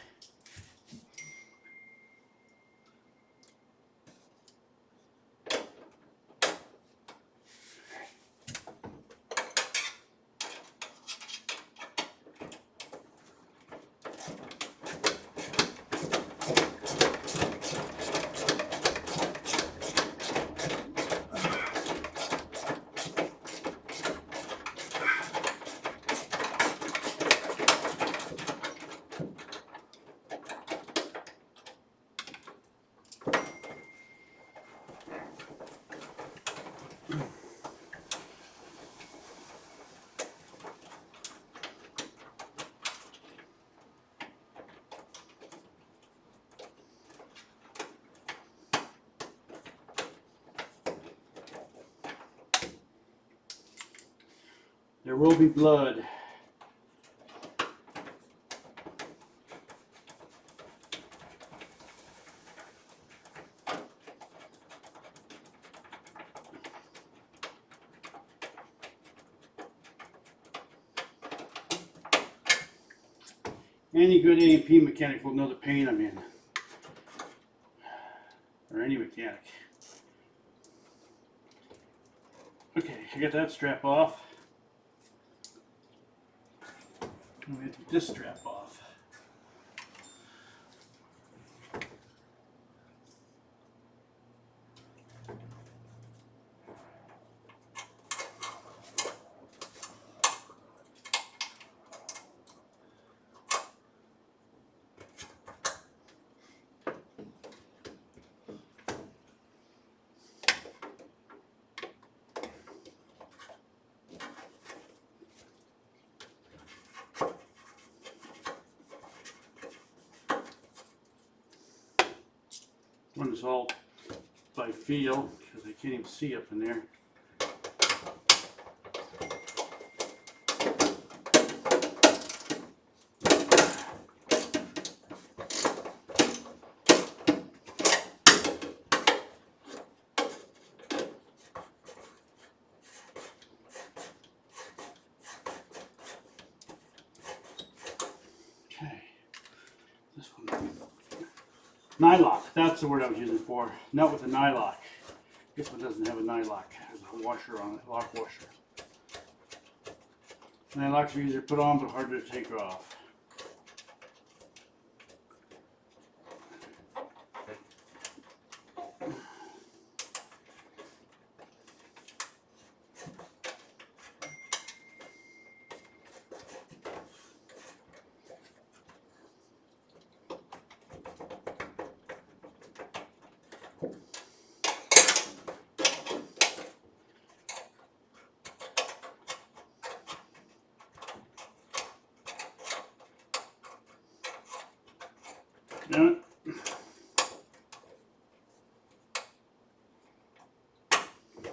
There will be blood. Any good A&P mechanic will know the pain I'm in. Or any mechanic. Okay, I got that strap off. I'm going to take this strap off. Run this all by feel because I can't even see up in there. Okay, this one. Nylock, that's the word I was using for. Not with a nylock. This one doesn't have a nylock. There's a washer on it, lock washer. Nylocks are easier to put on but harder to take off.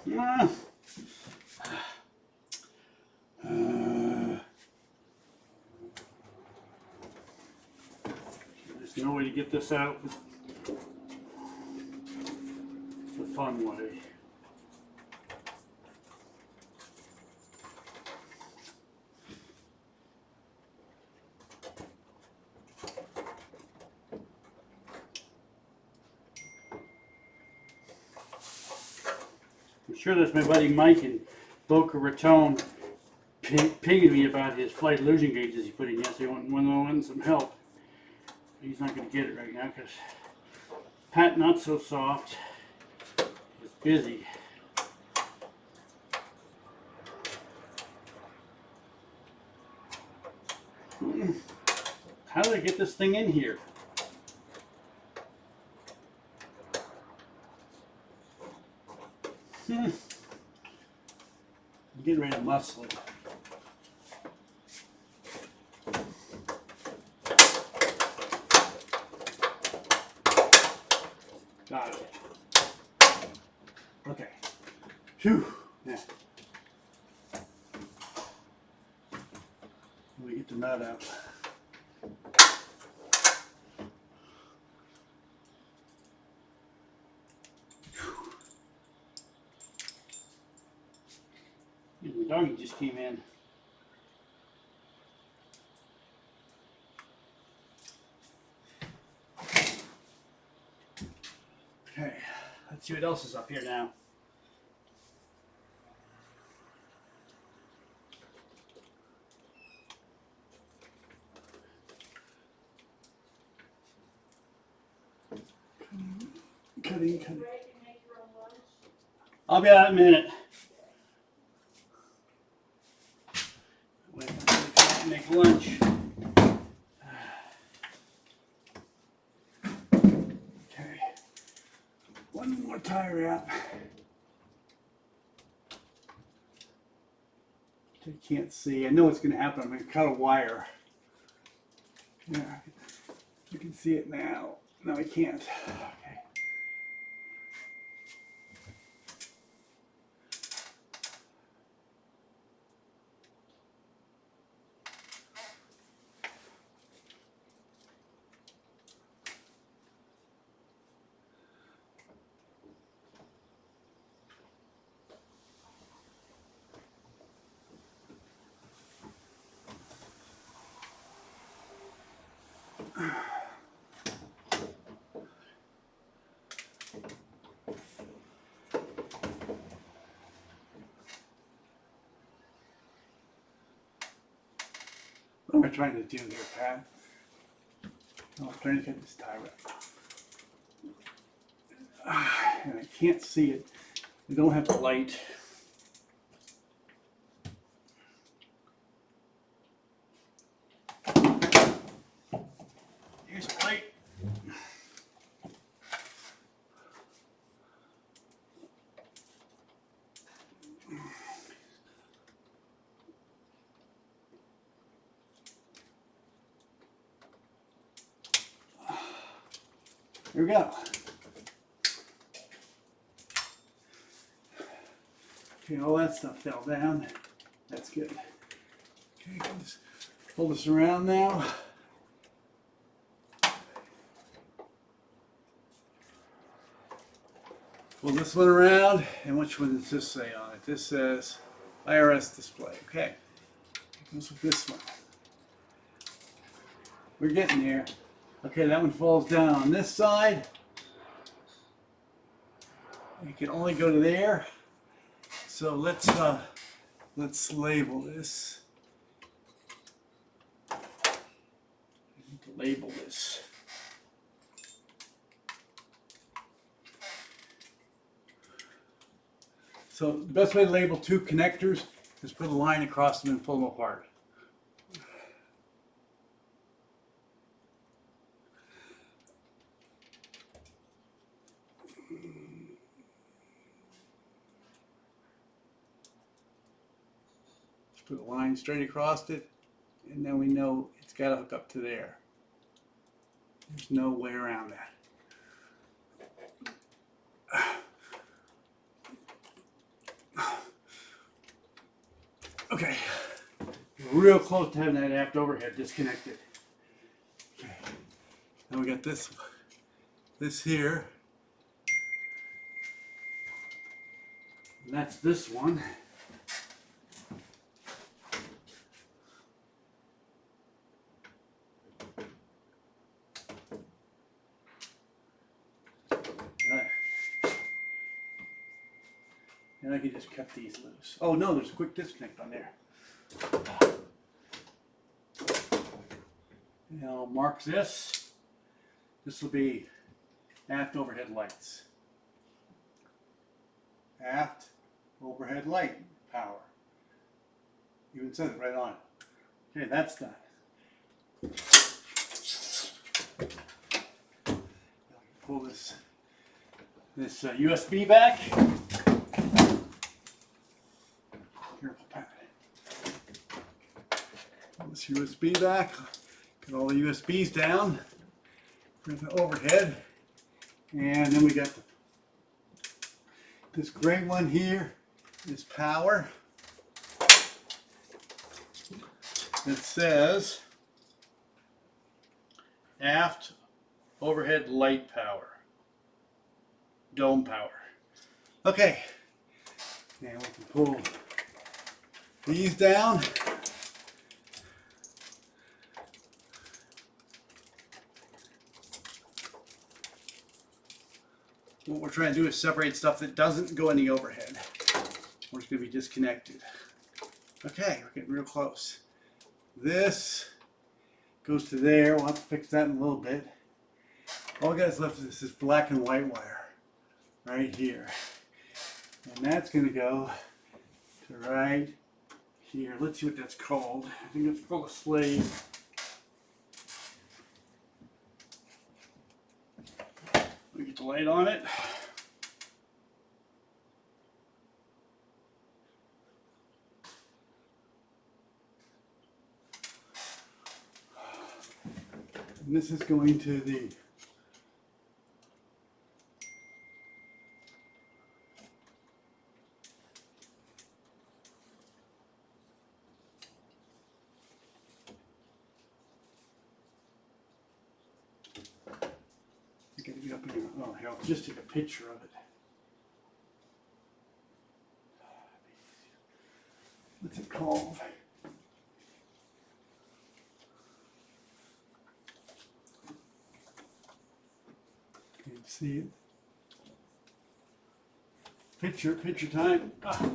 Yeah. There's no way to get this out the fun way. I'm sure that's my buddy Mike in Boca Raton pinging me about his flight illusion gauges he put in yesterday. Wanting some help. He's not going to get it right now because Pat Not So Soft is busy. How did I get this thing in here? I'm getting ready to muscle it. Got it. Okay. Phew. Yeah. Let me get the nut out. lighting just came in. Okay, let's see what else is up here now. Cutting. I'll be out in a minute. Wait, make lunch. Okay, one more tie wrap. I can't see. I know what's going to happen. I'm going to cut a wire. Yeah, you can see it now. No, I can't. Okay. What am I trying to do here, Pat? Oh, I'm trying to get this tie wrap. And I can't see it. I don't have the light. Here's a light. Here we go. Okay, all that stuff fell down. That's good. Okay, just pull this around now. Pull this one around, and which one does this say on it? This says IRS display. Okay, goes with this one. We're getting there. Okay, that one falls down on this side. You can only go to there. So let's label this. I need to label this. So the best way to label two connectors is put a line across them and pull them apart. Just put a line straight across it, and then we know it's got to hook up to there. There's no way around that. Okay, we're real close to having that aft overhead disconnected. Okay, now we got this here, and that's this one. And I can just cut these loose. Oh no, there's a quick disconnect on there. And I'll mark this. This will be aft overhead lights. Aft overhead light power. Even says it right on it. Okay, that's done. Pull this USB back. Careful, Pat. Pull this USB back. Get all the USBs down. Bring the overhead. And then we got this gray one here is power. It says aft overhead light power. Dome power. Okay. Now we can these down. What we're trying to do is separate stuff that doesn't go in the overhead, or it's going to be disconnected. Okay, we're getting real close. This goes to there. We'll have to fix that in a little bit. All we got is left is this black and white wire right here. And that's going to go to right here. Let's see what that's called. I think it's called a slave. Let me get the light on it. And this is going to the up here. Oh, here, I'll just take a picture of it. What's it called? Can't see it. Picture time. Ah.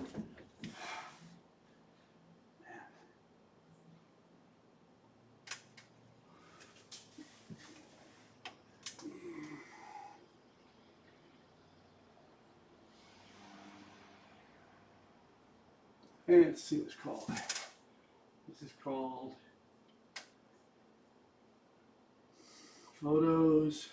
And let's see what it's called. This is called Photos.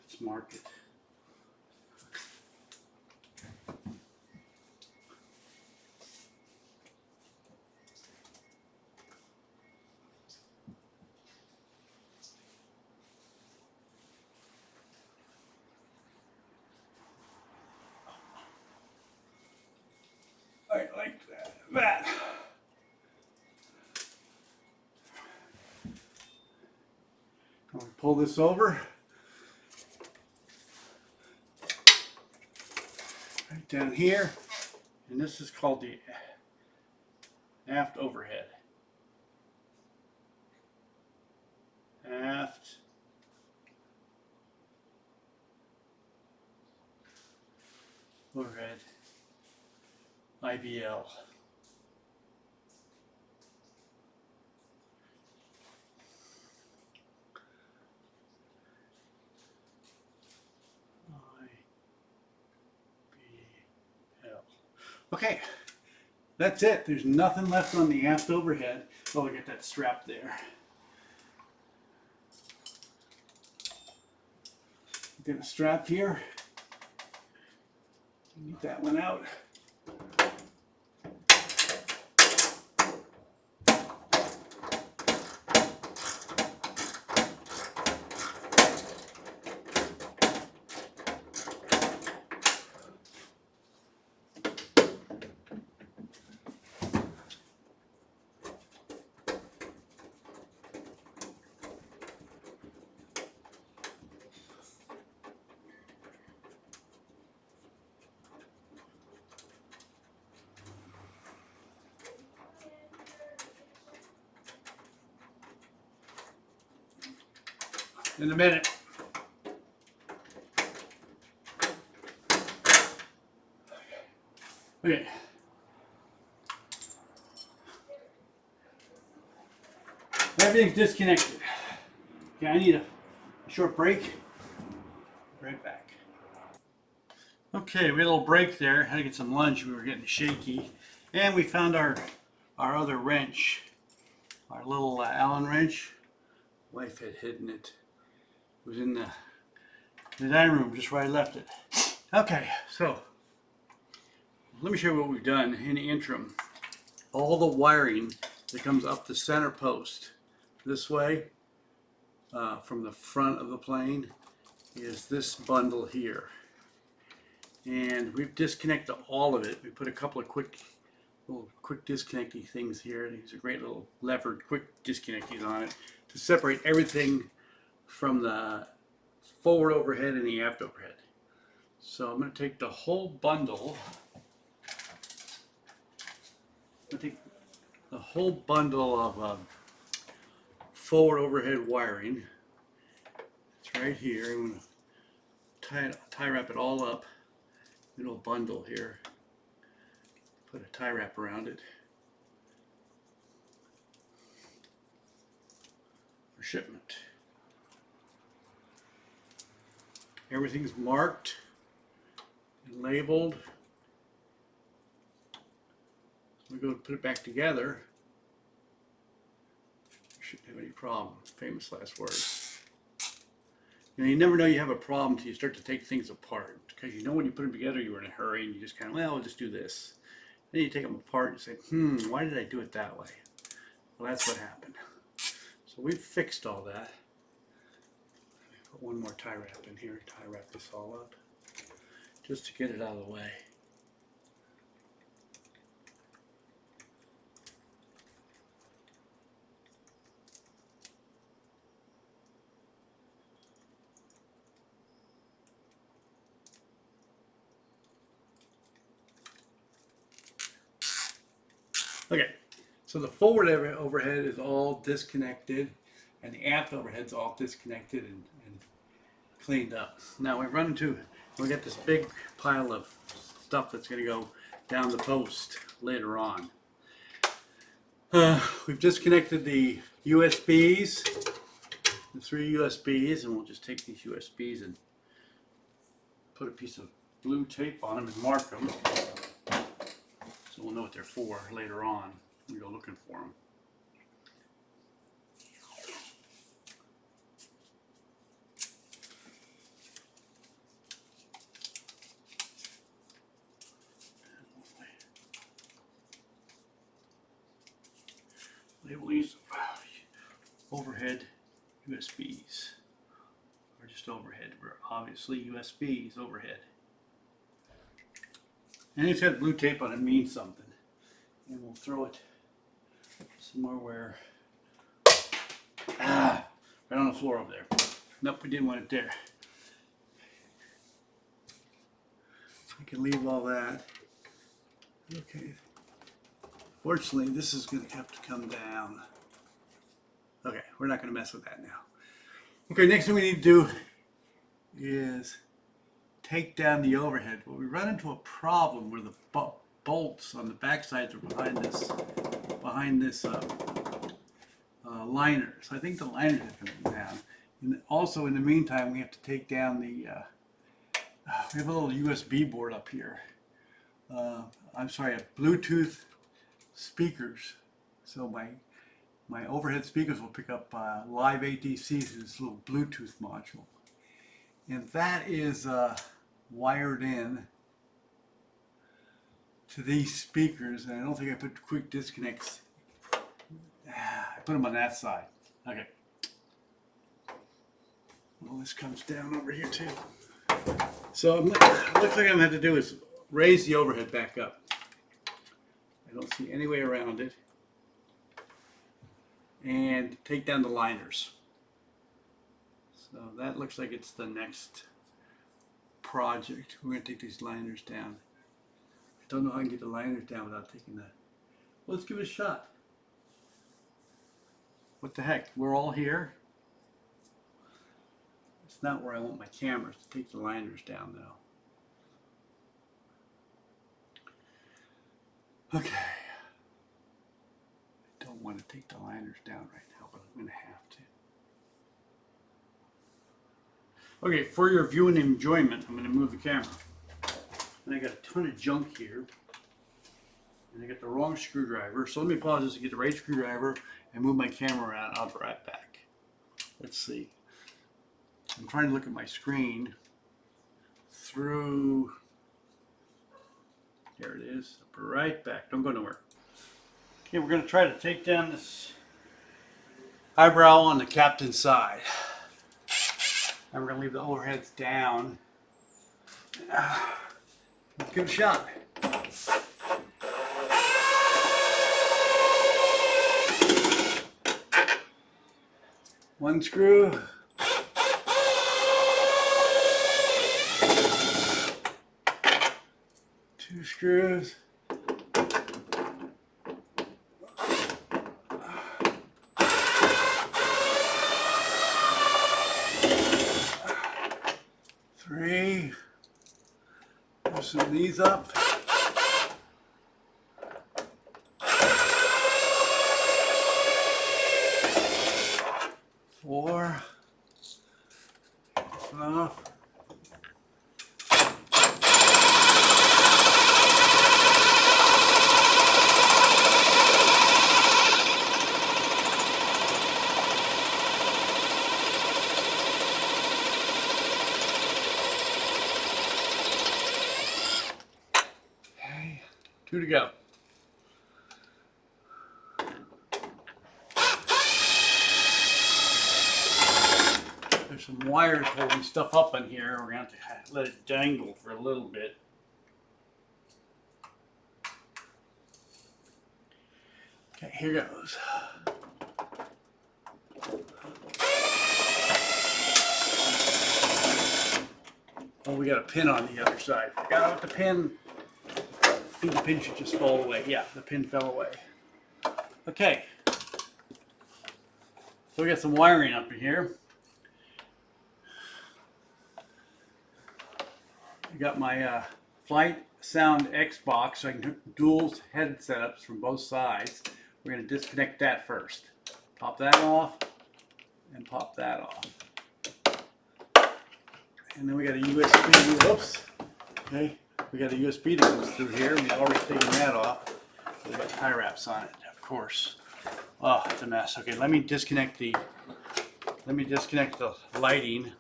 Let's mark it. I like that. I'll pull this over. Right down here. And this is called the aft overhead. Aft overhead. IBL. Okay, that's it. There's nothing left on the aft overhead. Oh, we got that strap there. Get a strap here. Get that one out. In a minute. Okay. Everything's disconnected. Okay, I need a short break. Right back. Okay, we had a little break there. Had to get some lunch. We were getting shaky. And we found our other wrench. Our little Allen wrench. Wife had hidden it. It was in the dining room, just where I left it. Okay, so let me show you what we've done in the interim. All the wiring that comes up the center post this way, from the front of the plane, is this bundle here. And we've disconnected all of it. We put a couple of quick disconnecting things here. These are great little levered quick disconnectors on it to separate everything from the forward overhead and the aft overhead. So I'm going to take the whole bundle. Of forward overhead wiring. It's right here. I'm going to tie wrap it all up. Little bundle here. Put a tie wrap around it for shipment. Everything's marked and labeled. We go to put it back together. Shouldn't have any problem. Famous last words. You know, you never know you have a problem until you start to take things apart. Because you know when you put them together, you were in a hurry and you just kind of, well, I'll just do this. Then you take them apart and say, why did I do it that way? Well, that's what happened. So we've fixed all that. Put one more tie wrap in here, tie wrap this all up, just to get it out of the way. Okay, so the forward overhead is all disconnected, and the aft overhead is all disconnected and cleaned up. Now we got this big pile of stuff that's going to go down the post later on. We've disconnected the USBs, the 3 USBs, and we'll just take these USBs and put a piece of blue tape on them and mark them. So we'll know what they're for later on. We go looking for them. Label these overhead USBs. Or just overhead. We're obviously USBs overhead. And it's got blue tape on it, means something. And we'll throw it somewhere where, right on the floor over there. Nope, we didn't want it there. I can leave all that. Okay. Fortunately, this is going to have to come down. Okay, we're not going to mess with that now. Okay, next thing we need to do is take down the overhead. Well, we run into a problem where the bolts on the back sides are behind this liner. So I think the liners have to come down. And also, in the meantime, we have to take down the. We have a little USB board up here. I'm sorry, Bluetooth speakers. So my overhead speakers will pick up live ADC through this little Bluetooth module. And that is wired in to these speakers, and I don't think I put quick disconnects. I put them on that side. Okay. Well, this comes down over here too. So it looks like I'm going to have to do is raise the overhead back up. I don't see any way around it. And take down the liners. So that looks like it's the next project. We're going to take these liners down. I don't know how I can get the liners down without taking that. Well, let's give it a shot. What the heck? We're all here. It's not where I want my cameras to take the liners down though. Okay. I don't want to take the liners down right now, but I'm going to have to. Okay, for your viewing enjoyment, I'm going to move the camera. And I got a ton of junk here. And I got the wrong screwdriver. So let me pause this to get the right screwdriver and move my camera around. I'll be right back. Let's see. I'm trying to look at my screen through. There it is. I'll be right back. Don't go nowhere. Okay, we're going to try to take down this eyebrow on the captain's side. And we're going to leave the overheads down. Let's give it a shot. One screw. Two screws. Three. Loosen these up. Four. That's enough. Okay, 2 to go. There's some wires holding stuff up in here. We're going to have to let it dangle for a little bit. Okay, here goes. Oh, we got a pin on the other side. Forgot about the pin. I think the pin should just fall away. Yeah, the pin fell away. Okay. So we got some wiring up in here. I got my Flight Sound X box, so I can hook dual head setups from both sides. We're going to disconnect that first. Pop that off and pop that off. And then we got a USB, whoops, okay, we got a USB that goes through here. We've already taken that off. We got tie wraps on it, of course. Oh, it's a mess. Okay, let me disconnect the lighting.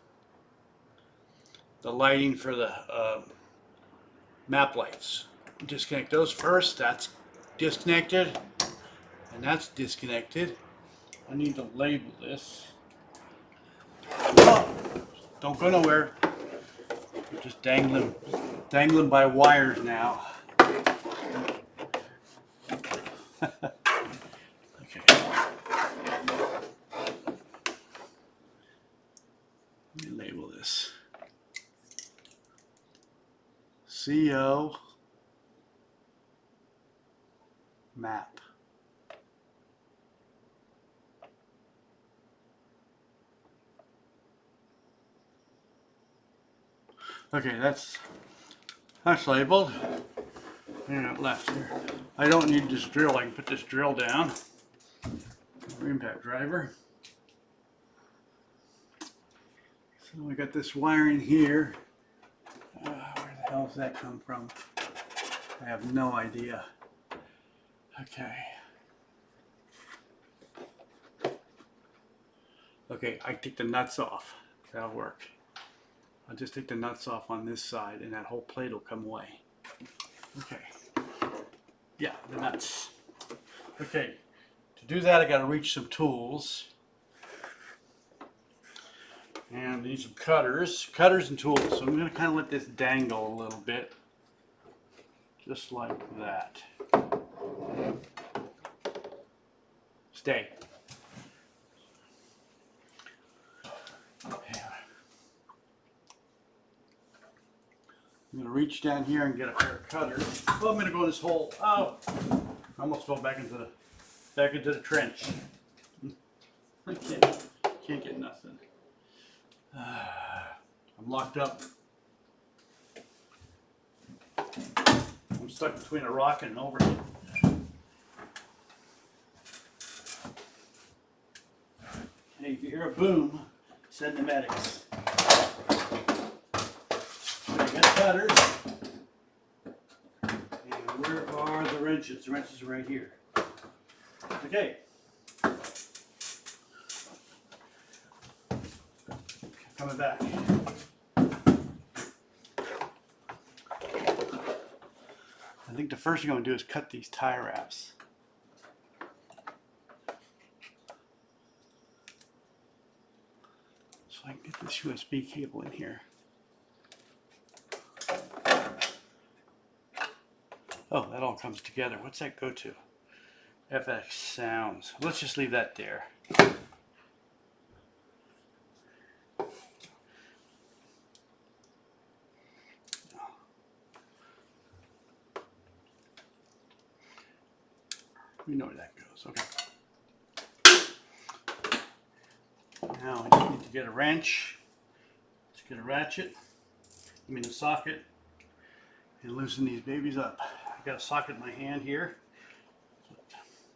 The lighting for the map lights. Disconnect those first. That's disconnected, and that's disconnected. I need to label this. Oh, don't go nowhere. You're just dangling by wires now. Okay. Let me label this. CO map. Okay, that's labeled. And left here. I don't need this drill. I can put this drill down. Impact driver. So we got this wiring here. Where the hell does that come from? I have no idea. Okay. Okay, I take the nuts off. That'll work. I'll just take the nuts off on this side and that whole plate will come away. Okay. Yeah, the nuts. Okay. To do that, I got to reach some tools. And I need some cutters and tools. So I'm going to kind of let this dangle a little bit. Just like that. Stay. I'm going to reach down here and get a pair of cutters. Oh, I'm going to go in this hole. Oh, I almost fell back into the trench. I can't get nothing. I'm locked up. I'm stuck between a rock and an overhead. Hey, if you hear a boom, send the medics. I got cutters. And where are the wrenches? The wrenches are right here. Okay. Coming back. I think the first thing I'm going to do is cut these tie wraps. So I can get this this USB cable in here. Oh, that all comes together. What's that go to? FX sounds. Let's just leave that there. We know where that goes. Okay. Now I just need to get a wrench. Let's get a ratchet. A socket, and loosen these babies up. I've got a socket in my hand here.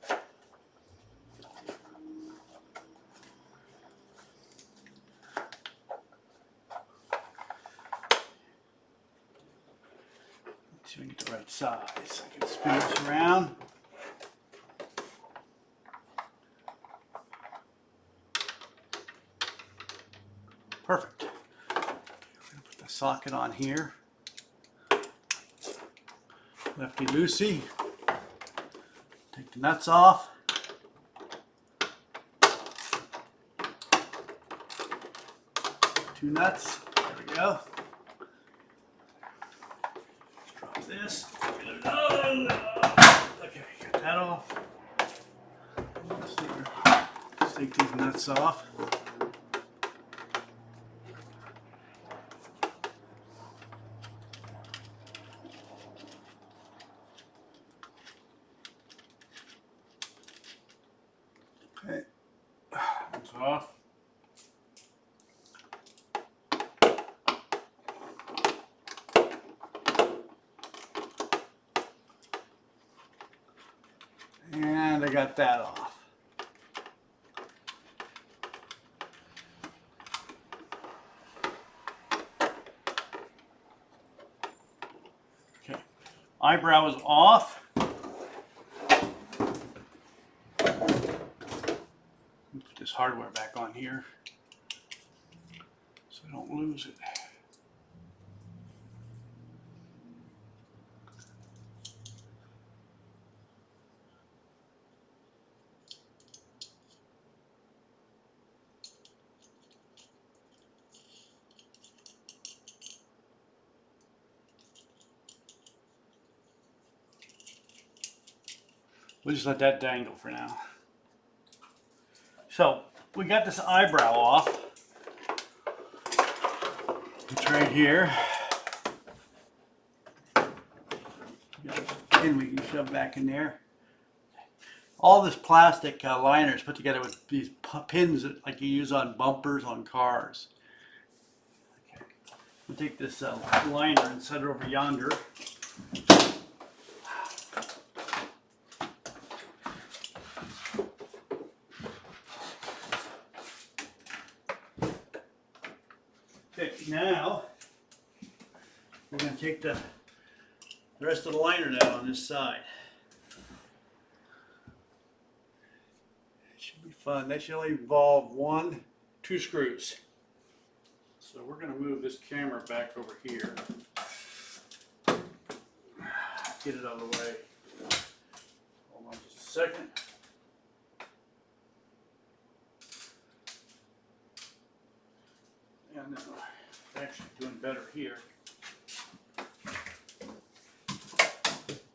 Let's see if we can get the right size. I can spin this around. Perfect. I'm going to put the socket on here. Lefty loosey. Take the nuts off. Two nuts. There we go. Let's drop this. Okay, got that off. Let's take these nuts off. Okay, it's off. And I got that off. Okay, eyebrow is off. Put this hardware back on here so I don't lose it. We'll just let that dangle for now. So we got this eyebrow off. It's right here. And we can shove back in there. All this plastic liner is put together with these pins that, like you use on bumpers on cars. Okay. We'll take this liner and set it over yonder. Okay, now we're going to take the rest of the liner down on this side. It should be fun. That should only involve 2 screws. So we're going to move this camera back over here. Get it out of the way. Hold on just a second. And actually doing better here.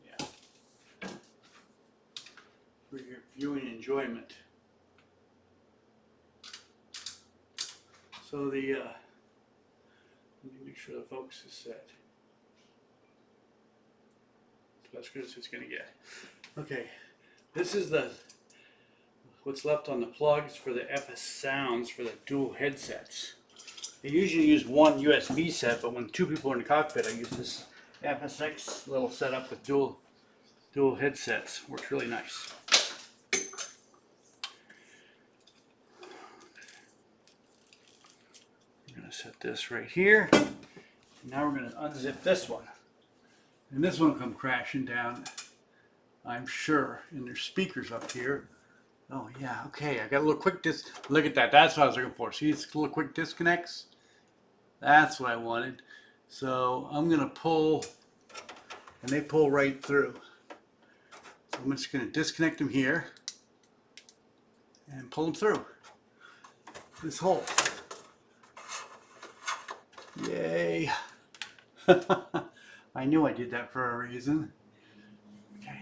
Yeah. For your viewing enjoyment. So let me make sure the focus is set. So that's good as it's going to get. Okay, this is what's left on the plugs for the FS sounds for the dual headsets. I usually use one USB set, but when 2 people are in the cockpit, I use this FSX little setup with dual headsets. Works really nice. I'm going to set this right here. Now we're going to unzip this one. And this one will come crashing down, I'm sure. And there's speakers up here. Oh yeah, okay. I got a little quick look at that. That's what I was looking for. See these little quick disconnects? That's what I wanted. So I'm going to pull, and they pull right through. So I'm just going to disconnect them here and pull them through this hole. Yay. I knew I did that for a reason. Okay.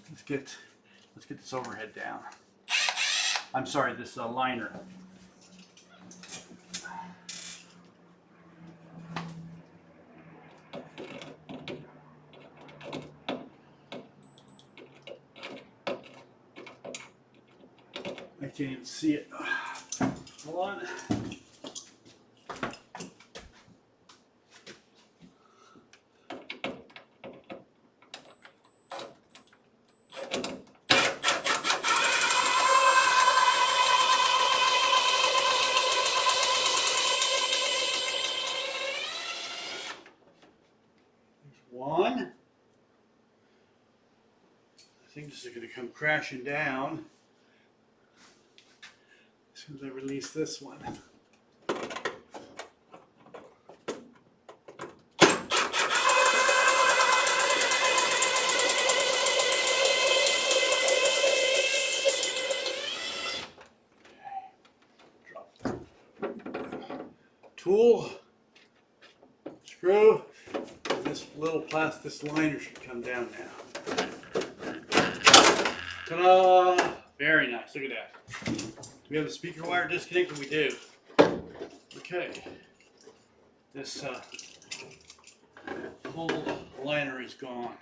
Let's get this overhead down. I'm sorry, this liner. I can't even see it. Hold on. One. I think this is going to come crashing down as soon as I release this one. Drop tool, screw. This little plastic liner should come down now. Ta-da! Very nice. Look at that. Do we have the speaker wire disconnected? We do. Okay. This whole liner is gone.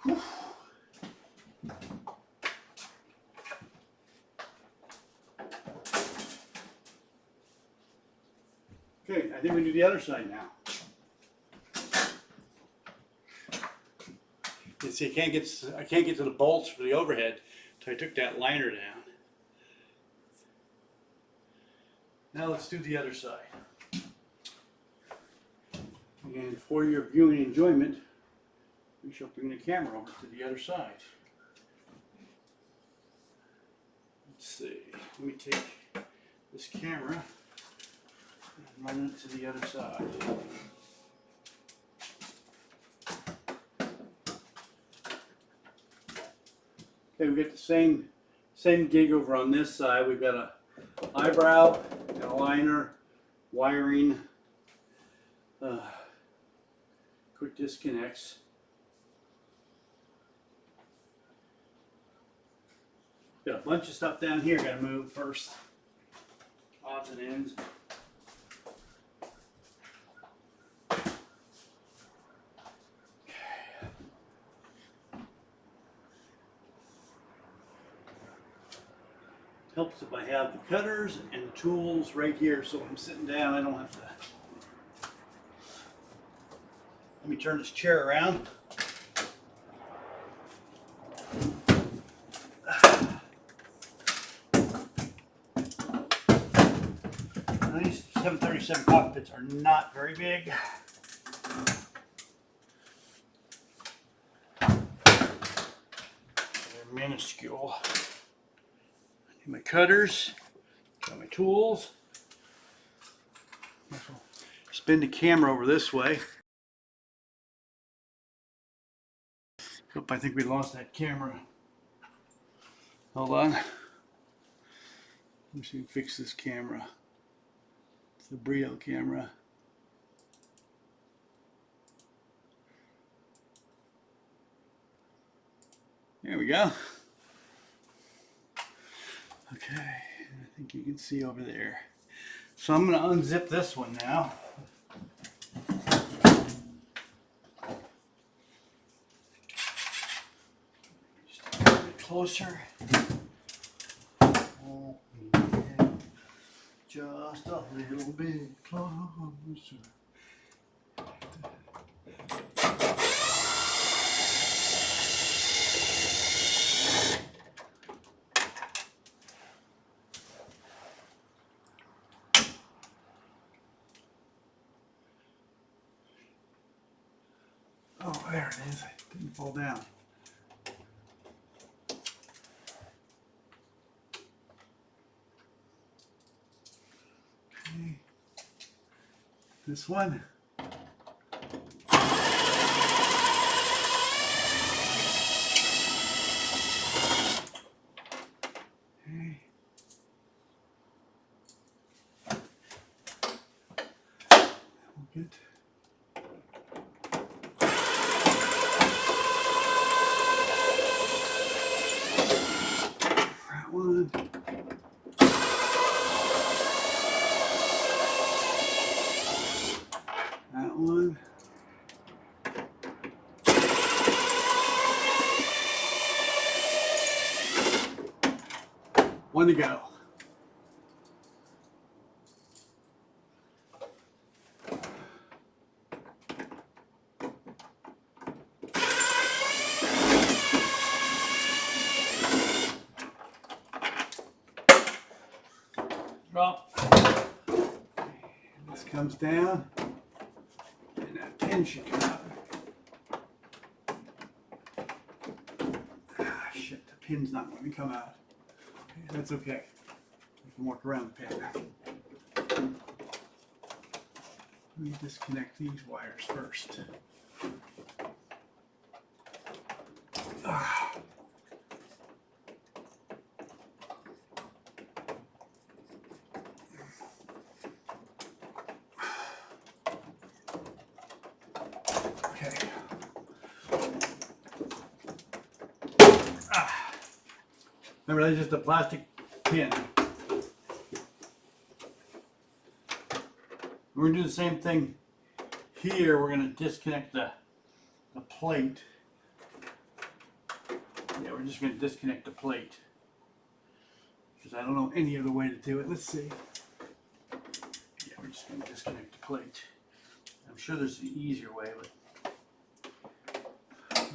Whew. Okay, I think we do the other side now. You see, I can't get to the bolts for the overhead until I took that liner down. Now let's do the other side. And for your viewing enjoyment, we shall bring the camera over to the other side. Let's see. Let me take this camera and run it to the other side. Okay, we get the same gig over on this side. We've got a eyebrow and a liner, wiring, quick disconnects. Got a bunch of stuff down here. Got to move first. Odds and ends. Helps if I have the cutters and the tools right here, so when I'm sitting down, I don't have to. Let me turn this chair around. These 737 cockpits are not very big. They're minuscule. My cutters, got my tools. Spin the camera over this way. Oop, I think we lost that camera. Hold on. Let me see if we can fix this camera. It's the Brio camera. There we go. Okay, I think you can see over there. So I'm going to unzip this one now. Just a little bit closer. Oh, yeah. Just a little bit closer. Oh, there it is. It didn't fall down. Okay. This one. Okay. Good. That one. That one. One to go. Drop. This comes down, and that pin should come out. Ah, shit, the pin's not going to come out. That's okay. We can work around the pin. Let me disconnect these wires first. Ah. Okay. Remember, that's just a plastic pin. We're going to do the same thing here. We're going to disconnect the plate. Yeah, we're just going to disconnect the plate. Because I don't know any other way to do it. Let's see. Yeah, we're just going to disconnect the plate. I'm sure there's an easier way, but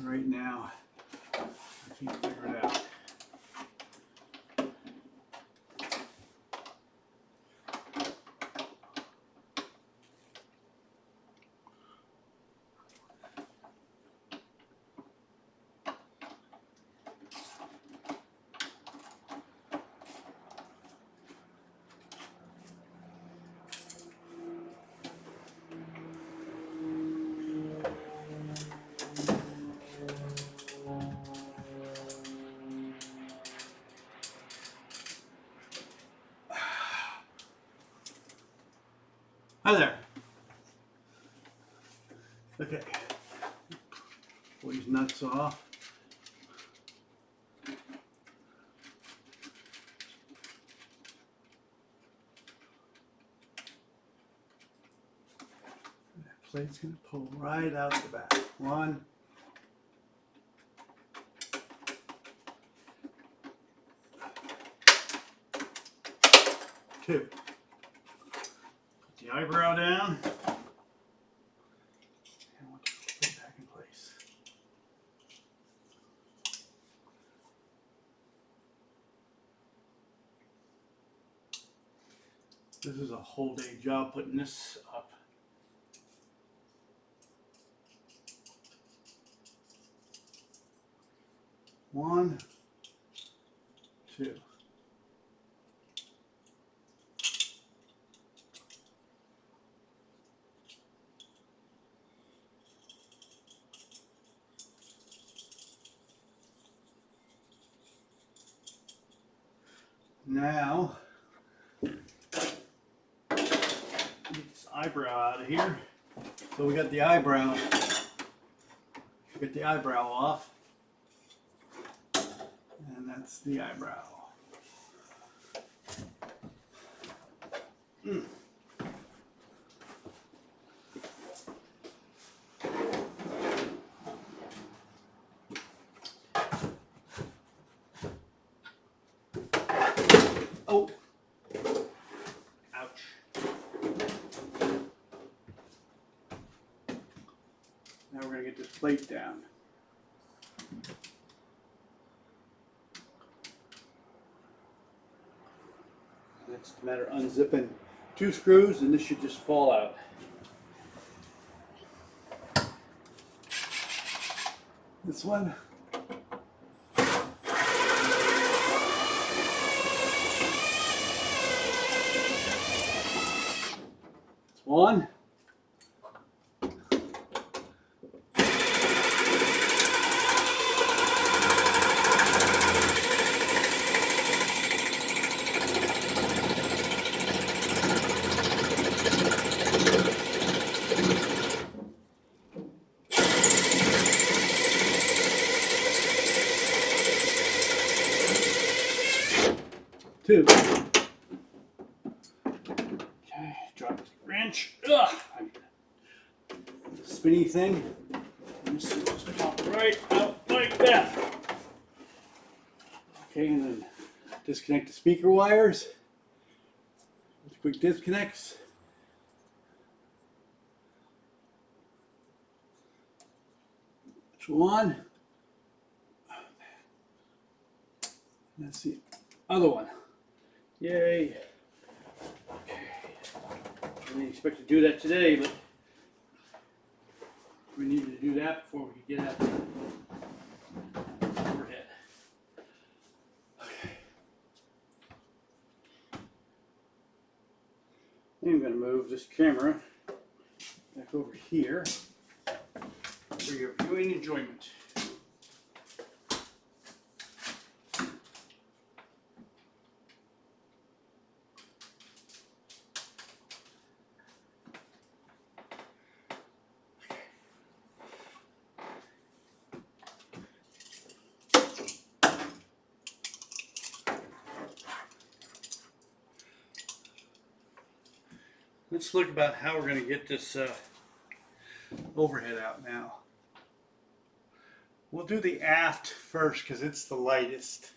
right now, I can't figure it out. Hi there. Okay. Pull these nuts off. That plate's going to pull right out the back. One. Two. Put the eyebrow down. And we'll put it back in place. This is a whole day job putting this up. One, two. Now, get this eyebrow out of here. So we got the eyebrow. Get the eyebrow off. And that's the eyebrow. Oh, ouch. Now we're going to get this plate down. It's a matter of unzipping two screws, and this should just fall out. This one. It's one. too. Okay, drop the wrench. Ugh, spinny thing. This is just pop right out like that. Okay, and then disconnect the speaker wires. Quick disconnects. That's one. That's the other one. Yay. Okay. I didn't expect to do that today, but we needed to do that before we could get at the overhead. Okay. I'm going to move this camera back over here for your viewing enjoyment. Let's look about how we're going to get this overhead out now. We'll do the aft first because it's the lightest.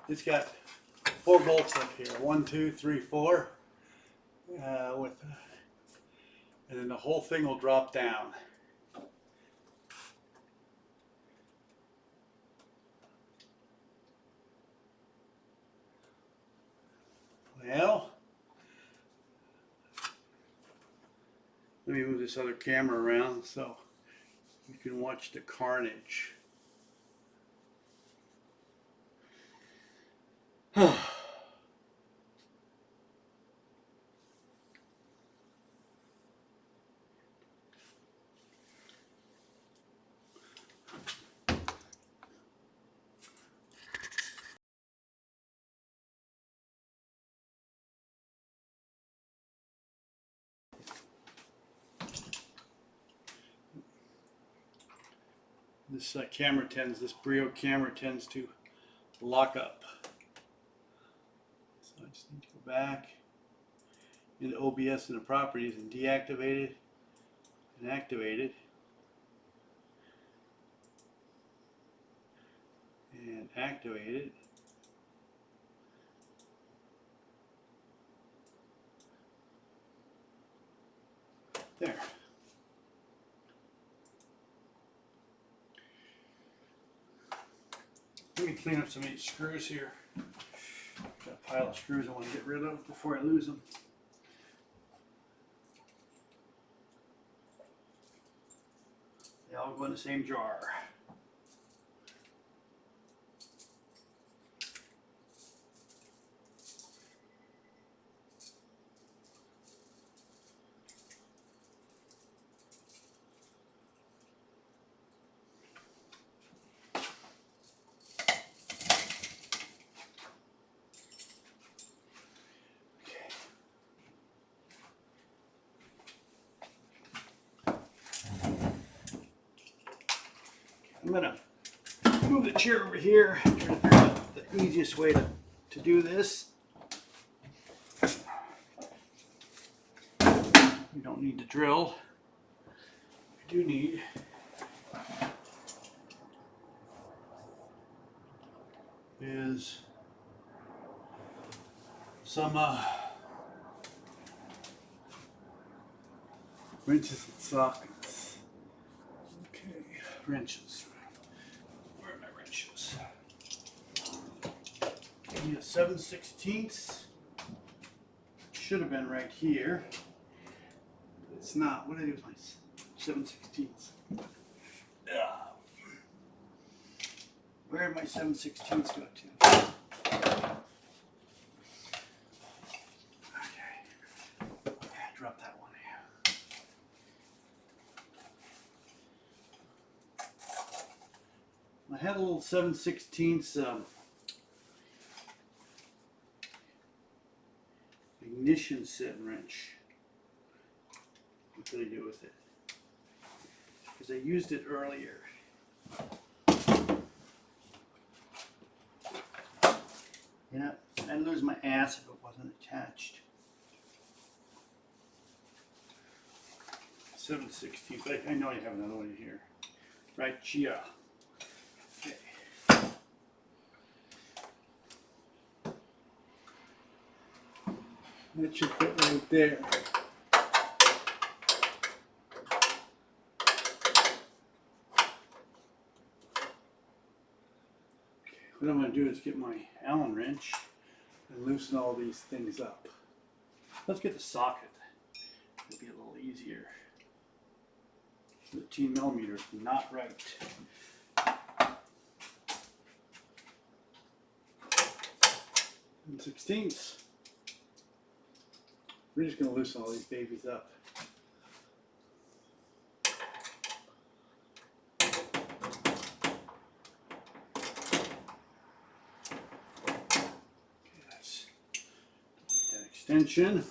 It's got 4 bolts up here. 1, 2, 3, 4. And then the whole thing will drop down. Well, let me move this other camera around so you can watch the carnage. This this Brio camera tends to lock up. So I just need to go back into OBS and the properties and deactivate it and activate it. And activate it. There. Let me clean up some of these screws here. Got a pile of screws I want to get rid of before I lose them. They all go in the same jar. I'm gonna move the chair over here, try to figure out the easiest way to do this. You don't need to drill. You do need is some wrenches and sockets. Okay, wrenches. Where are my wrenches? I need a 7/16. Should have been right here. It's not. What did I do with my 7/16? Where did my 7/16 go to? Okay. Drop that one. I had a little 7/16 ignition set wrench. What did I do with it? Because I used it earlier. You know, I'd lose my ass if it wasn't attached. 7/16. I know you have another one here. Right here. Okay. That should fit right there. What I'm going to do is get my Allen wrench and loosen all these things up. Let's get the socket. It'll be a little easier. 13 millimeters, not right. And 16ths. We're just going to loosen all these babies up. Extension.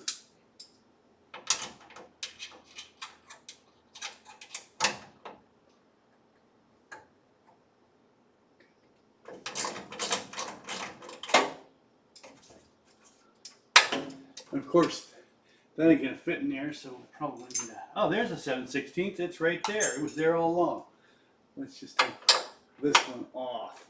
And of course, that ain't gonna fit in there, so we'll probably need a, oh, there's a 7/16. It's right there. It was there all along. Let's just take this one off.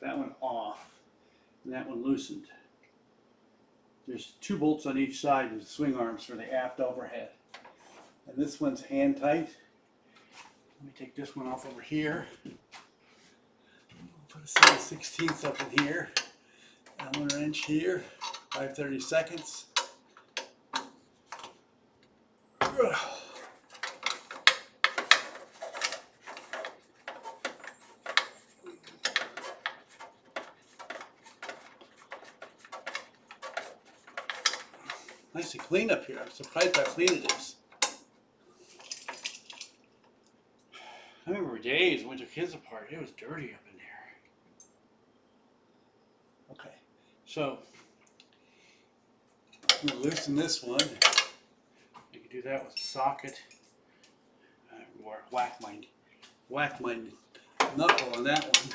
That one off, and that one loosened. There's 2 bolts on each side of the swing arms for the aft overhead. And this one's hand tight. Let me take this one off over here. Put a 7/16 up in here. Allen wrench here, 5/32. Nice and clean up here. I'm surprised how clean it is. I remember days when we took his apart, it was dirty up in there. Okay, so I'm going to loosen this one. You can do that with a socket. Or whack my knuckle on that one.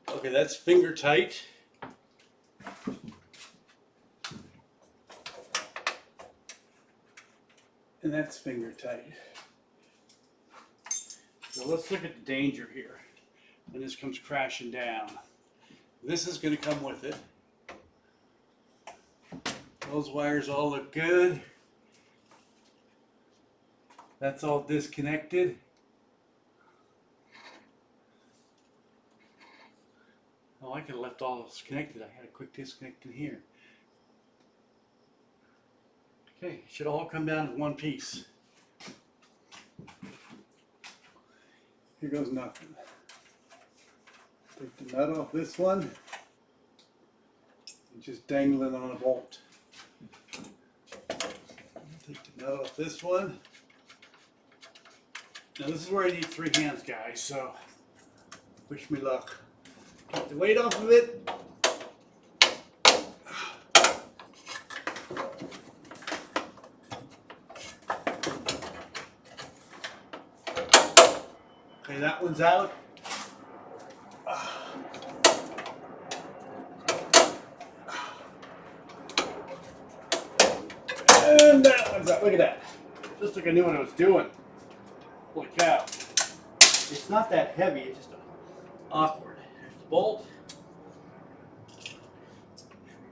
Okay, that's finger tight. And that's finger tight. So let's look at the danger here when this comes crashing down. This is going to come with it. Those wires all look good. That's all disconnected. Oh, I could have left all those connected. I had a quick disconnect in here. Okay, it should all come down to one piece. Here goes nothing. Take the nut off this one and just dangle it on a bolt. Take the nut off this one. Now this is where I need 3 hands, guys, so wish me luck. Get the weight off of it. Okay, that one's out. And that one's out. Look at that. Just like I knew what I was doing. Holy cow. It's not that heavy, it's just awkward. There's the bolt.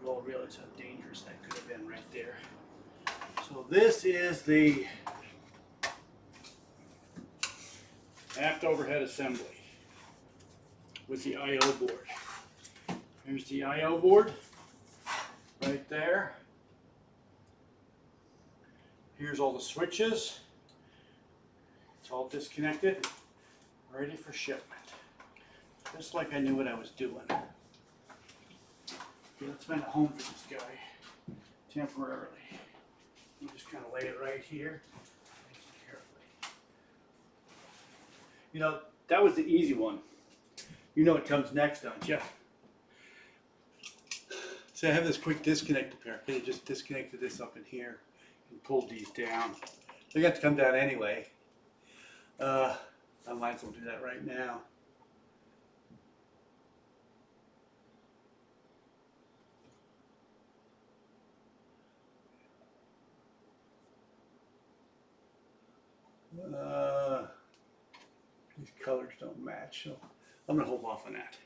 You all realize how dangerous that could have been right there. So this is the aft overhead assembly with the I/O board. Here's the I/O board right there. Here's all the switches. It's all disconnected, ready for shipment. Just like I knew what I was doing. Okay, let's find a home for this guy temporarily. We'll just kind of lay it right here. Carefully. You know, that was the easy one. You know what comes next, don't you? So I have this quick disconnect repair. Okay, just disconnected this up in here and pulled these down. They got to come down anyway. I might as well do that right now. These colors don't match, so I'm going to hold off on that.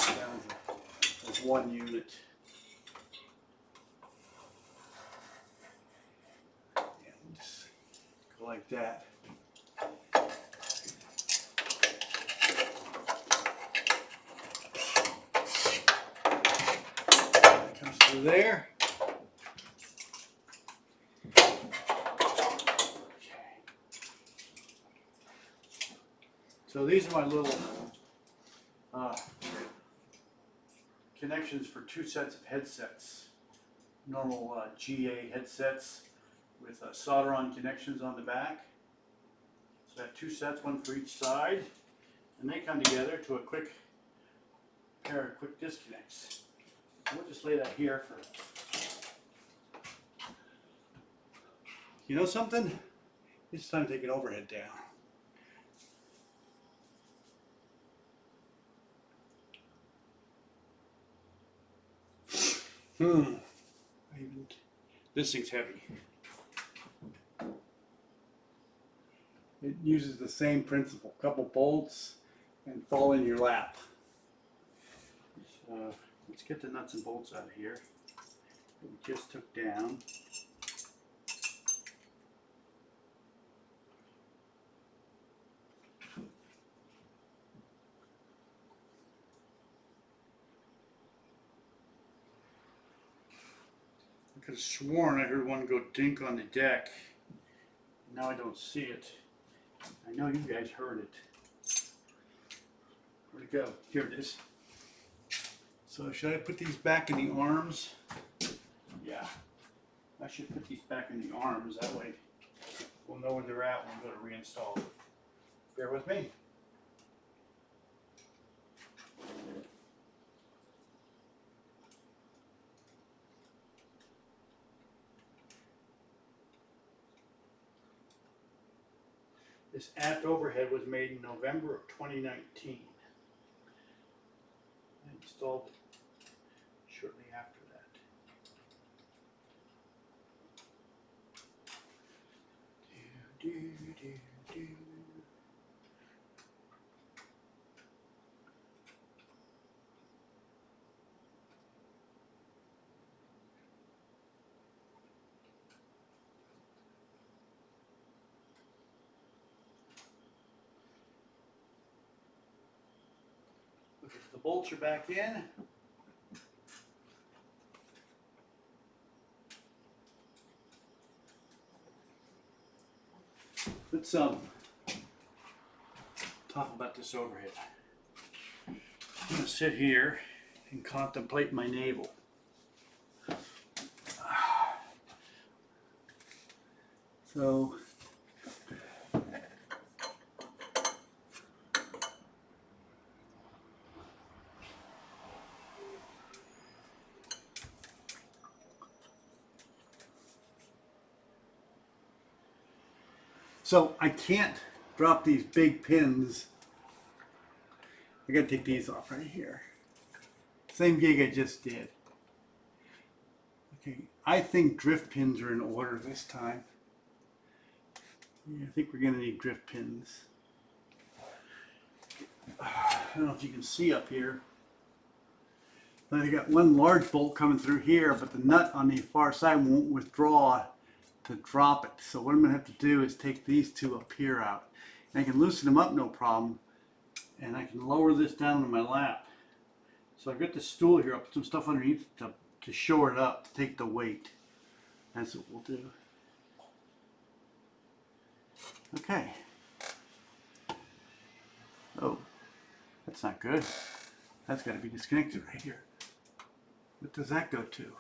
Down as one unit. And just go like that. That comes through there. So these are my little connections for 2 sets of headsets. Normal GA headsets with solder-on connections on the back. So I have 2 sets, one for each side, and they come together to a quick pair of quick disconnects. We'll just lay that here for. You know something? It's time to take an overhead down. This thing's heavy. It uses the same principle. Couple bolts and fall in your lap. So let's get the nuts and bolts out of here that we just took down. I could have sworn I heard one go dink on the deck. Now I don't see it. I know you guys heard it. Where'd it go? Here it is. So should I put these back in the arms? Yeah. I should put these back in the arms. That way we'll know where they're at when we go to reinstall. Bear with me. This aft overhead was made in November of 2019. I installed shortly after that. Do, do, do, do. The bolts are back in. Let's talk about this overhead. I'm going to sit here and contemplate my navel. So I can't drop these big pins. I gotta take these off right here. Same gig I just did. Okay, I think drift pins are in order this time. Yeah, I think we're gonna need drift pins. I don't know if you can see up here. But I got one large bolt coming through here, but the nut on the far side won't withdraw to drop it. So what I'm going to have to do is take these two up here out. And I can loosen them up no problem. And I can lower this down to my lap. So I've got this stool here. I'll put some stuff underneath to shore it up, to take the weight. That's what we'll do. Okay. Oh, that's not good. That's got to be disconnected right here. What does that go to?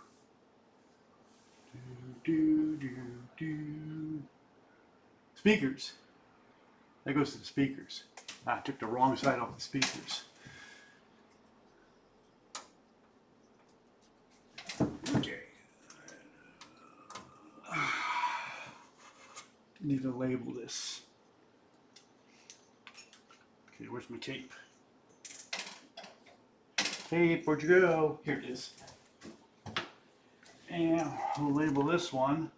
Speakers. That goes to the speakers. I took the wrong side off the speakers. Okay. Need to label this. Okay, where's my tape? Tape, where'd you go? Here it is. And we'll label this one.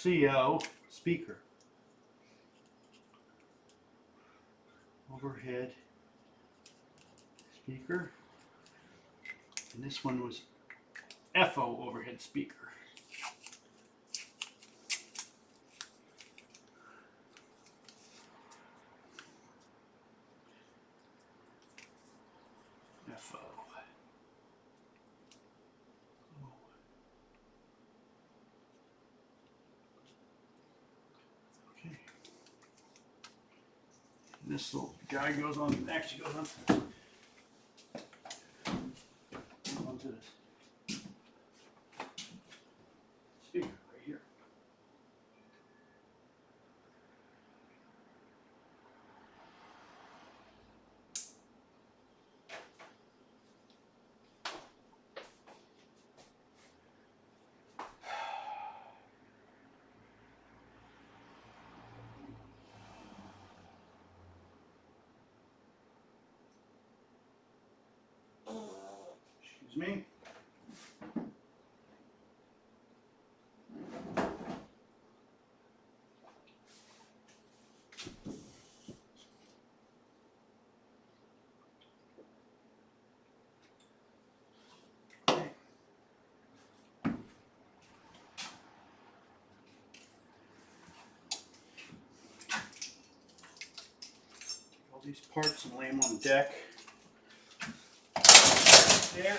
CO speaker. Overhead speaker. And this one was FO overhead speaker. FO. Okay. This little guy goes on, actually goes on onto this speaker right here. Excuse me. All these parts and lay them on the deck. There.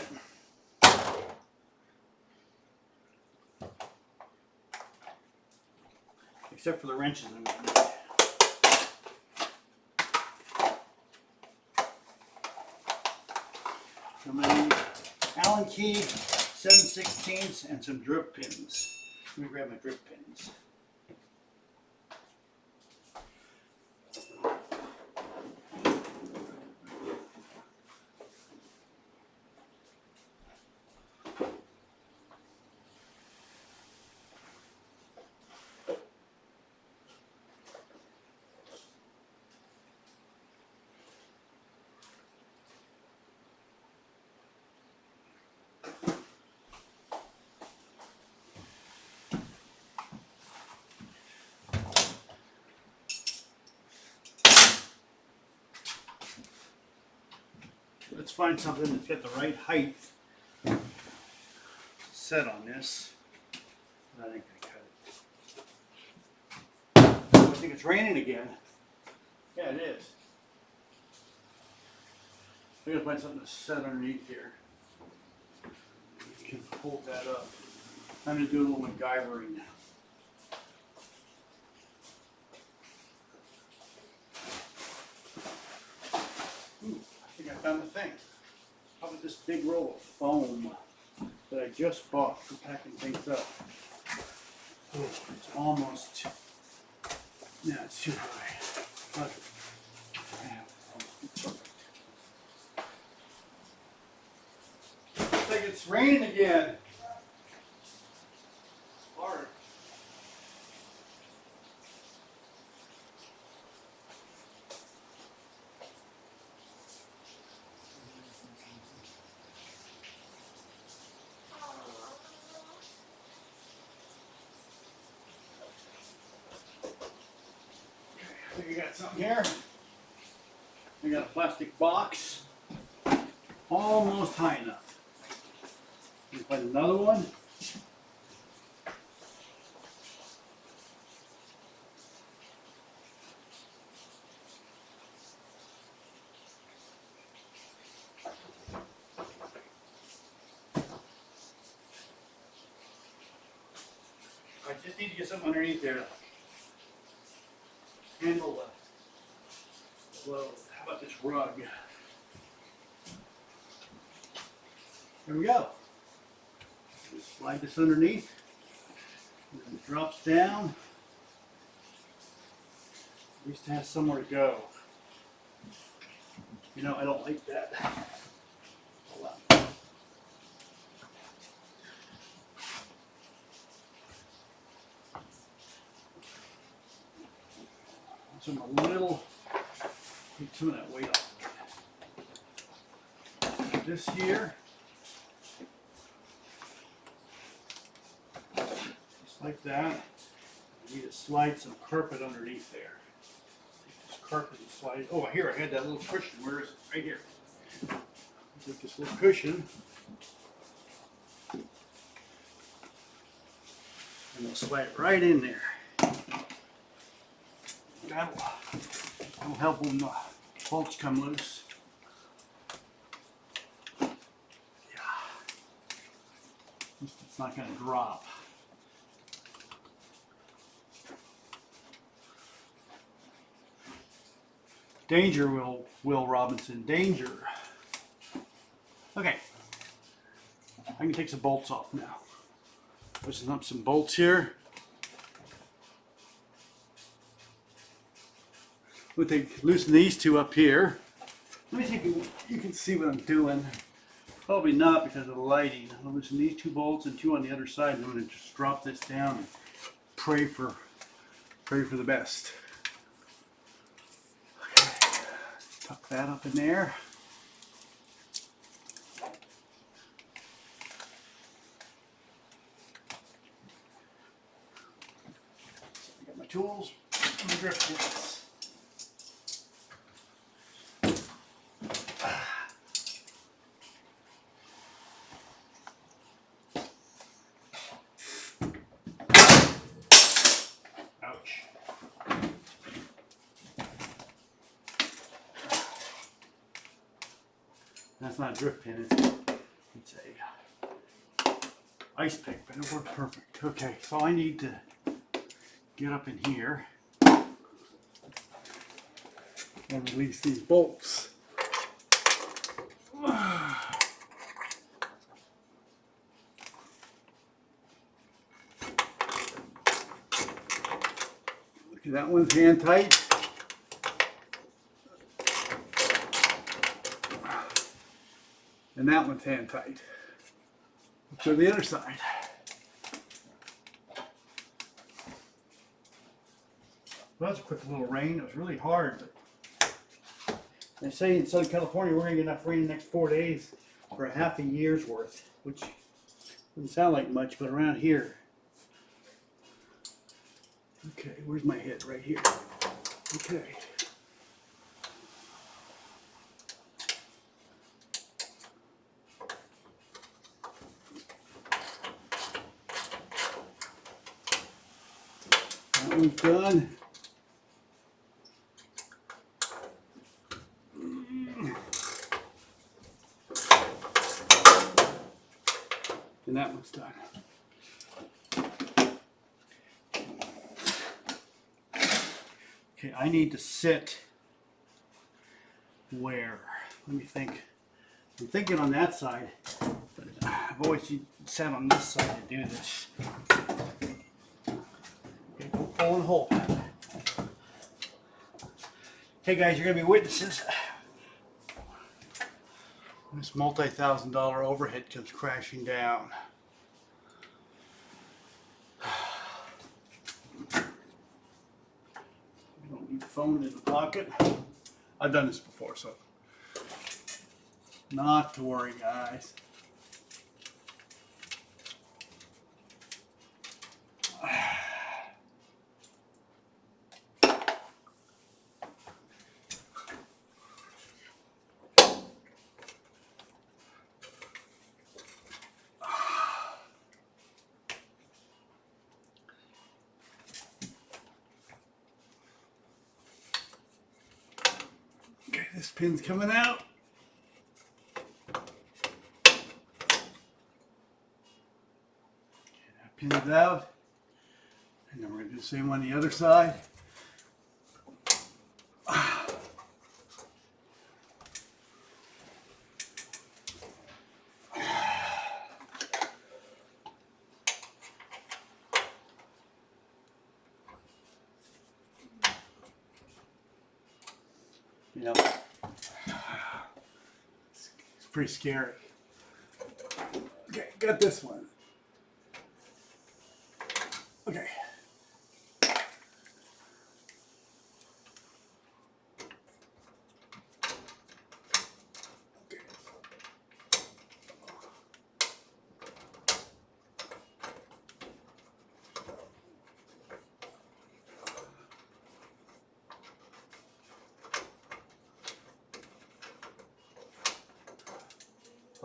Except for the wrenches I'm going to need. I'm going to need Allen key, 7/16 and some drip pins. Let me grab my drip pins. Let's find something that's got the right height set on this. I think I cut it. I think it's raining again. Yeah, it is. I'm gonna find something to set underneath here. You can hold that up. I'm gonna do a little MacGyvering now. I think I found the thing. How about this big roll of foam that I just bought for packing things up? Oh, it's almost. No, it's too high. Okay. Perfect. Looks like it's raining again. Hard. I think I got something here. I got a plastic box. almost high enough. Find another one. I just need to get something underneath there to handle the load. How about this rug? There we go. Just slide this underneath. And it drops down. At least it has somewhere to go. You know, I don't like that. Hold on. So I'm a little, take some of that weight off. This here, just like that. I need to slide some carpet underneath there. Take this carpet and slide it. Oh, here I had that little cushion. Where is it? Right here. Take this little cushion. And we'll slide it right in there. That'll help when the bolts come loose. Yeah. It's not going to drop. Danger, Will Robinson, danger. Okay. I can take some bolts off now. Loosen up some bolts here. We'll loosen these two up here. Let me see if you can see what I'm doing. Probably not because of the lighting. I'll loosen these two bolts and two on the other side. I'm going to just drop this down and pray for the best. Okay. Tuck that up in there. I got my tools and my drift kits. That's not a drift pin, it's a ice pick, but it worked perfect. Okay, so I need to get up in here and release these bolts. Look at that one's hand tight. And that one's hand tight. Let's go to the other side. Well, that was a quick little rain. It was really hard. But they say in Southern California we're going to get enough rain in the next 4 days for a half a year's worth, which doesn't sound like much, but around here. Okay, where's my head? Right here. Okay. That one's done. And that one's done. Okay, I need to sit where? Let me think. I'm thinking on that side, but I've always sat on this side to do this. Okay, go pull and hold. Hey guys, you're going to be witnesses. This multi-thousand-dollar overhead comes crashing down. You don't need the phone in the pocket. I've done this before, so not to worry, guys. This pin's coming out. That pin's out. And then we're going to do the same on the other side. You know, it's pretty scary. Okay, got this one. Okay.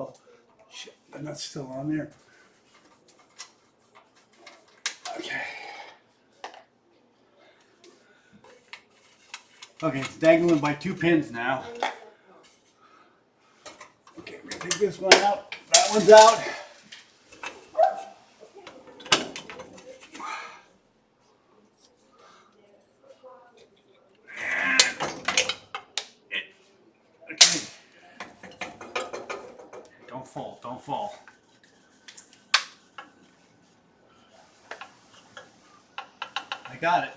Oh, shit, the nut's still on there. Okay. Okay, it's dangling by 2 pins now. Okay, we're gonna take this one out. That one's out. Okay. Don't fall, don't fall. I got it.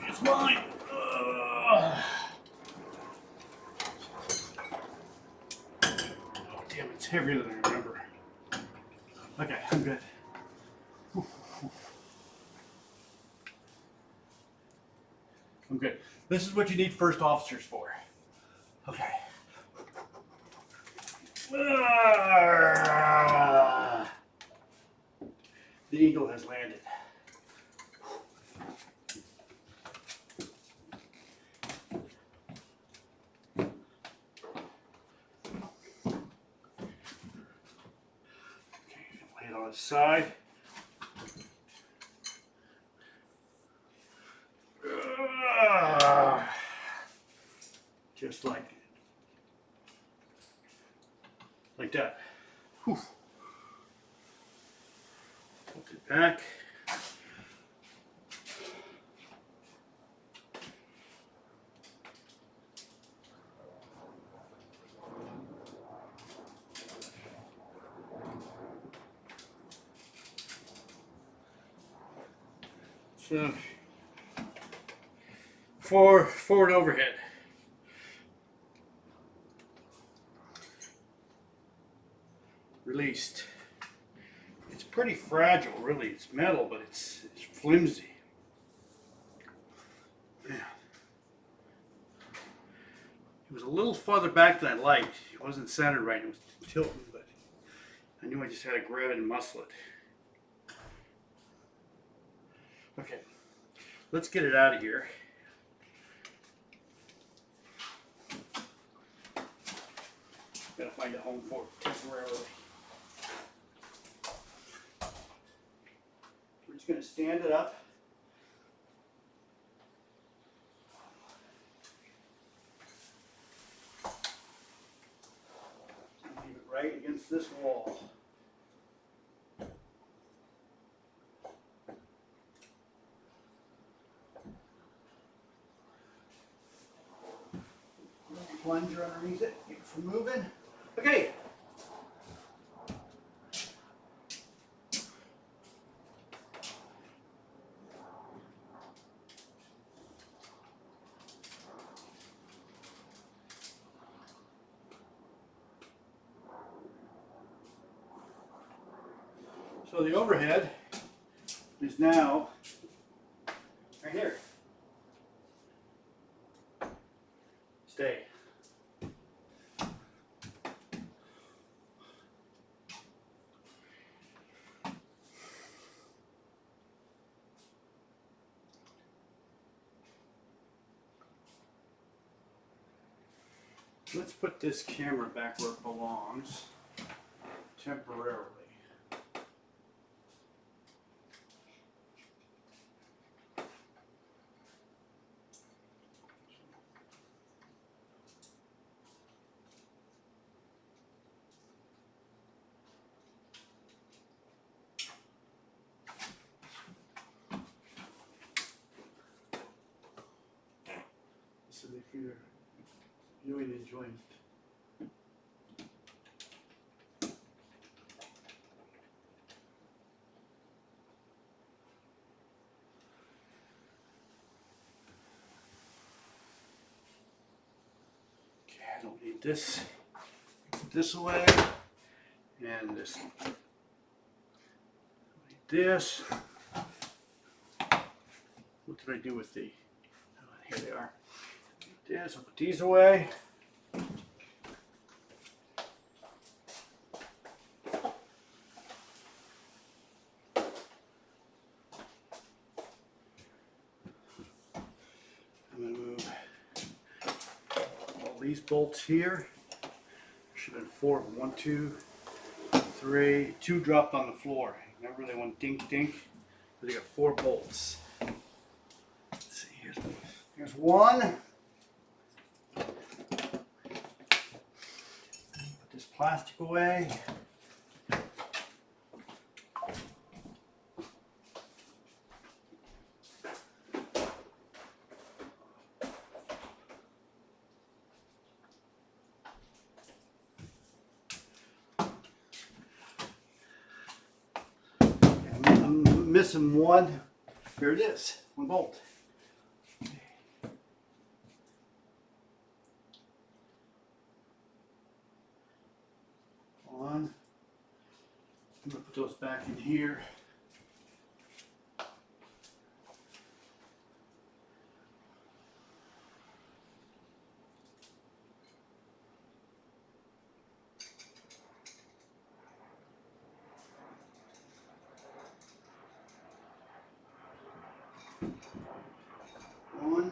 It's mine. Oh, damn, it's heavier than I remember. Okay, I'm good. I'm good. This is what you need first officers for. Okay. The eagle has landed. Okay, lay it on its side. Just like that. Whew. Put it back. So, forward overhead. Released. It's pretty fragile, really. It's metal, but it's flimsy. Yeah. It was a little farther back than I liked. It wasn't centered right. It was tilting, but I knew I just had to grab it and muscle it. Okay, let's get it out of here. Gotta find a home for it temporarily. We're just gonna stand it up. Leave it right against this wall. Plunger underneath it, keep it from moving. Okay. So the overhead is now right here. Stay. Let's put this camera back where it belongs temporarily. listening for your viewing enjoyment. Okay, I don't need this. Put this away. And this. This. What did I do with the? Oh, here they are. This. I'll put these away. I'm going to move all these bolts here. Should have been 4. 1, 2, 3. 2 dropped on the floor. Remember they went dink dink? But they got 4 bolts. Let's see, here's one. Put this plastic away. I'm missing one. Here it is, one bolt. One. I'm gonna put those back in here. One.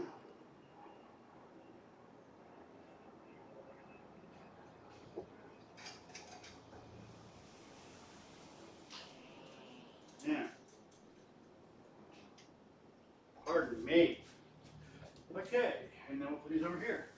Yeah. Pardon me. Okay, and then we'll put these over here.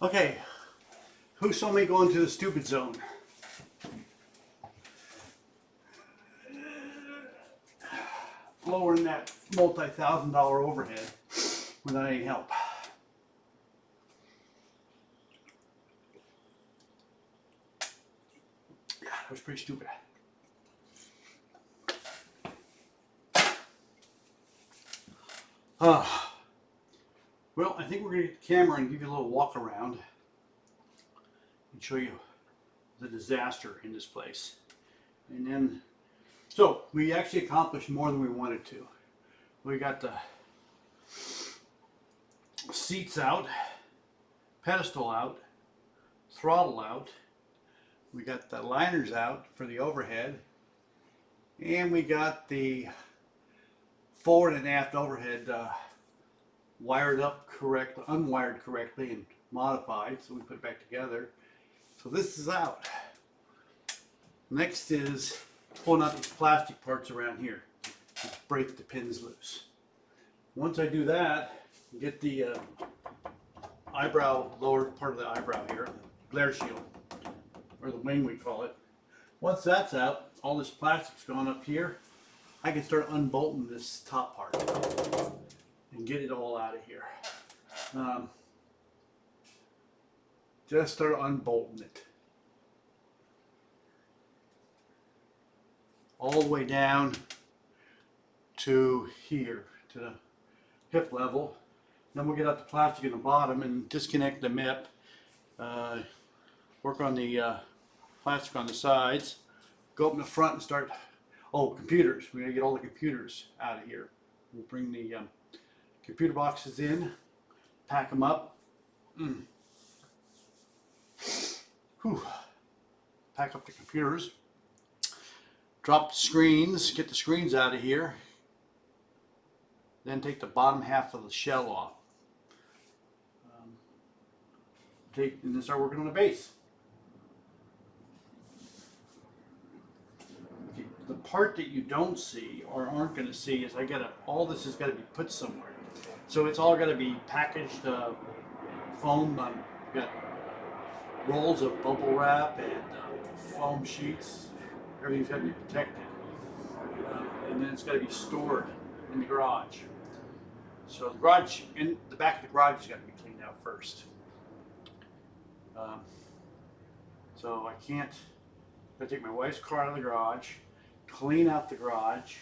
Okay, who saw me going to the stupid zone? Lowering that multi-thousand-dollar overhead without any help. Yeah, that was pretty stupid. Well, I think we're going to get the camera and give you a little walk around and show you the disaster in this place. And then, so we actually accomplished more than we wanted to. We got the seats out, pedestal out, throttle out. We got the liners out for the overhead. And we got the forward and aft overhead wired up unwired correctly and modified, so we put it back together. So this is out. Next is pulling out these plastic parts around here to break the pins loose. Once I do that, get the eyebrow, lower part of the eyebrow here, the glare shield, or the wing we call it. Once that's out, all this plastic's gone up here, I can start unbolting this top part and get it all out of here. Just start unbolting it. All the way down to here, to the hip level. Then we'll get out the plastic in the bottom and disconnect the MIP. Work on the plastic on the sides. Go up in the front and start. Oh, computers. We're gonna get all the computers out of here. We'll bring the computer boxes in, pack them up. Whew. Pack up the computers. Drop the screens. Get the screens out of here. Then take the bottom half of the shell off. And then start working on the base. The part that you don't see or aren't going to see is all this has got to be put somewhere. So it's all got to be packaged, foam. Got rolls of bubble wrap and foam sheets. Everything's got to be protected, and then it's got to be stored in the garage. So the garage, in the back of the garage, has got to be cleaned out first. So I can't. I take my wife's car out of the garage, clean out the garage.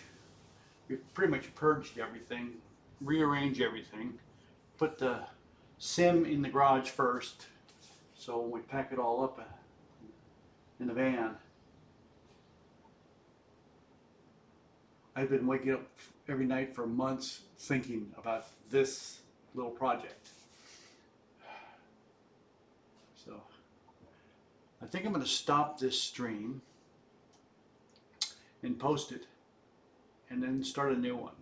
We've pretty much purged everything, rearrange everything, put the sim in the garage first. So when we pack it all up in the van, I've been waking up every night for months thinking about this little project. So I think I'm going to stop this stream and post it and then start a new one.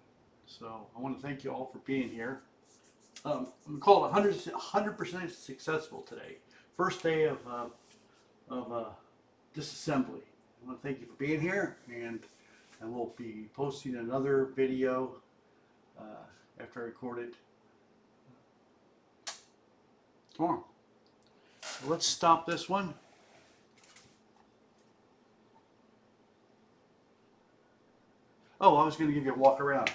So I want to thank you all for being here. I'm going to call it 100% successful today. First day of disassembly. I want to thank you for being here, and we'll be posting another video after I record it tomorrow. So let's stop this one. Oh, I was going to give you a walk around.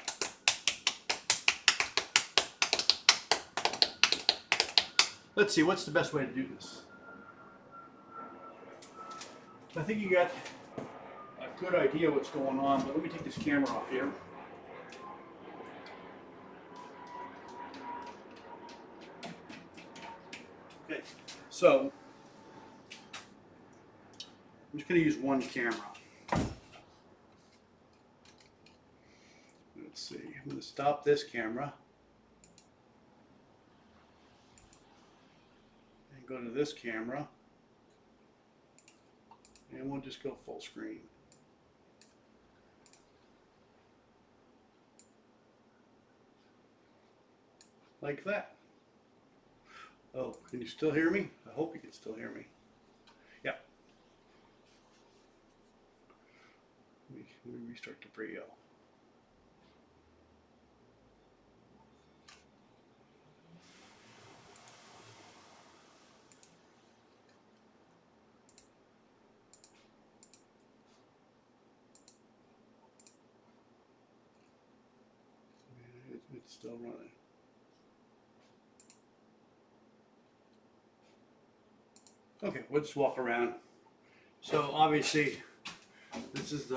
Let's see, what's the best way to do this? I think you got a good idea what's going on, but let me take this camera off here. Okay, so I'm just going to use one camera. Let's see, I'm going to stop this camera and go to this camera, and we'll just go full screen. Like that. Oh, can you still hear me? I hope you can still hear me. Yeah. Let me restart the video. It's still running. Okay, we'll just walk around. So obviously, this is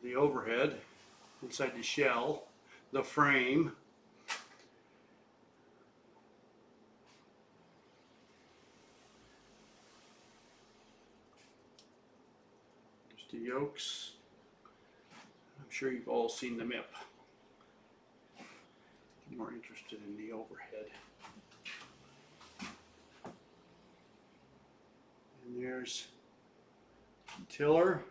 the overhead inside the shell, the frame. Just the yokes. I'm sure you've all seen the MIP. I'm more interested in the overhead. And there's the tiller.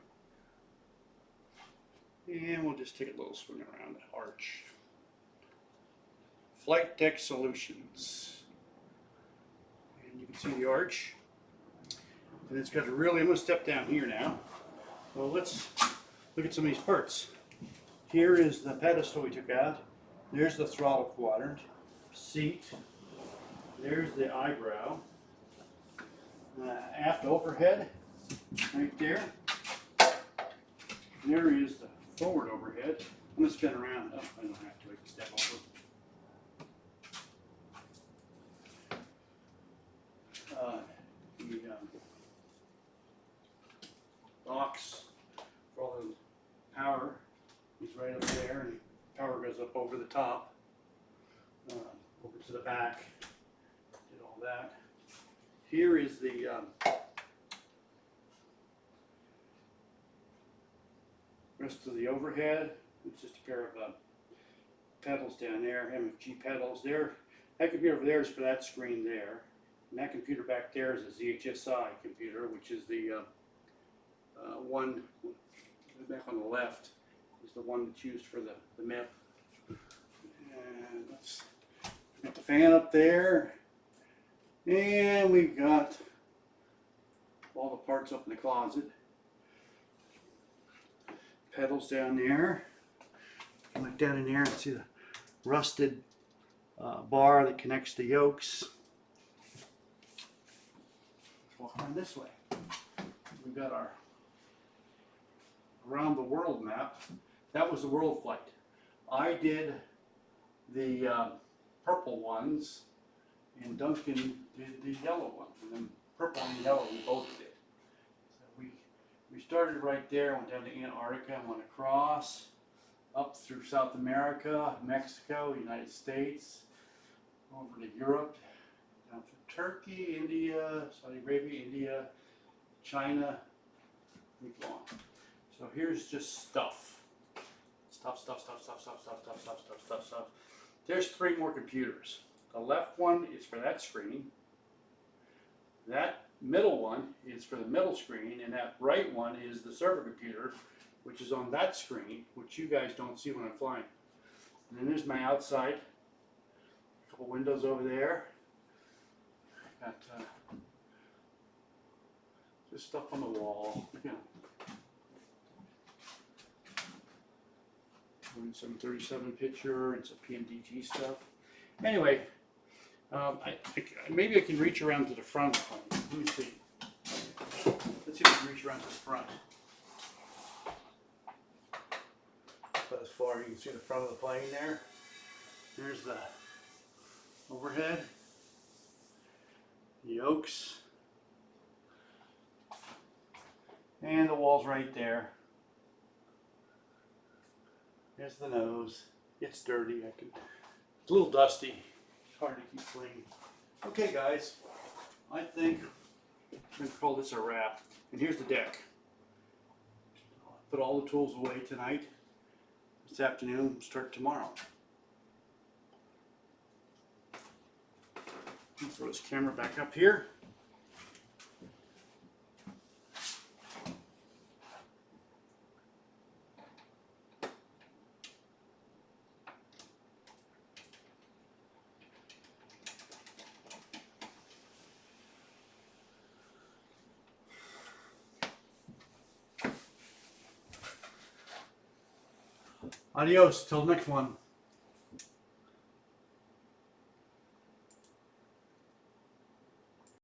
And we'll just take a little swing around the arch. Flightdeck Solutions. And you can see the arch. And it's got a really, I'm going to step down here now. Well, let's look at some of these parts. Here is the pedestal we took out. There's the throttle quadrant, seat. There's the eyebrow. Aft overhead, right there. There is the forward overhead. I'm going to spin around. Oh, I don't have to. I can step over. The box for all the power is right up there, and power goes up over the top. to the back. Did all that. Here is the rest of the overhead. It's just a pair of pedals down there, MFG pedals there. That computer over there is for that screen there. And that computer back there is a ZHSI computer, which is the one back on the left is the one that's used for the MIP. And let's got the fan up there. And we've got all the parts up in the closet. Pedals down there. You can look down in there and see the rusted bar that connects the yokes. Walk around this way. We've got our around the world map. That was the world flight. I did the purple ones, and Duncan did the yellow ones. And then purple and yellow we both did. So we started right there, went down to Antarctica, and went across, up through South America, Mexico, United States, over to Europe, down to Turkey, India, Saudi Arabia, India, China, we've gone. So here's just stuff. Stuff. There's 3 more computers. The left one is for that screen. That middle one is for the middle screen, and that right one is the server computer, which is on that screen, which you guys don't see when I'm flying. And then there's my outside. A couple windows over there. Got just stuff on the wall. Yeah. 737 picture and some PMDG stuff. Anyway, maybe I can reach around to the front of the plane. Let me see. Let's see if I can reach around to the front. But as far as you can see the front of the plane there. There's the overhead, the yokes, and the wall's right there. There's the nose. It's dirty. It's a little dusty. It's hard to keep clean. Okay, guys. I think I'm going to call this a wrap. And here's the deck. I'll put all the tools away tonight. This afternoon, start tomorrow. I'll throw this camera back up here. Adios, till the next one.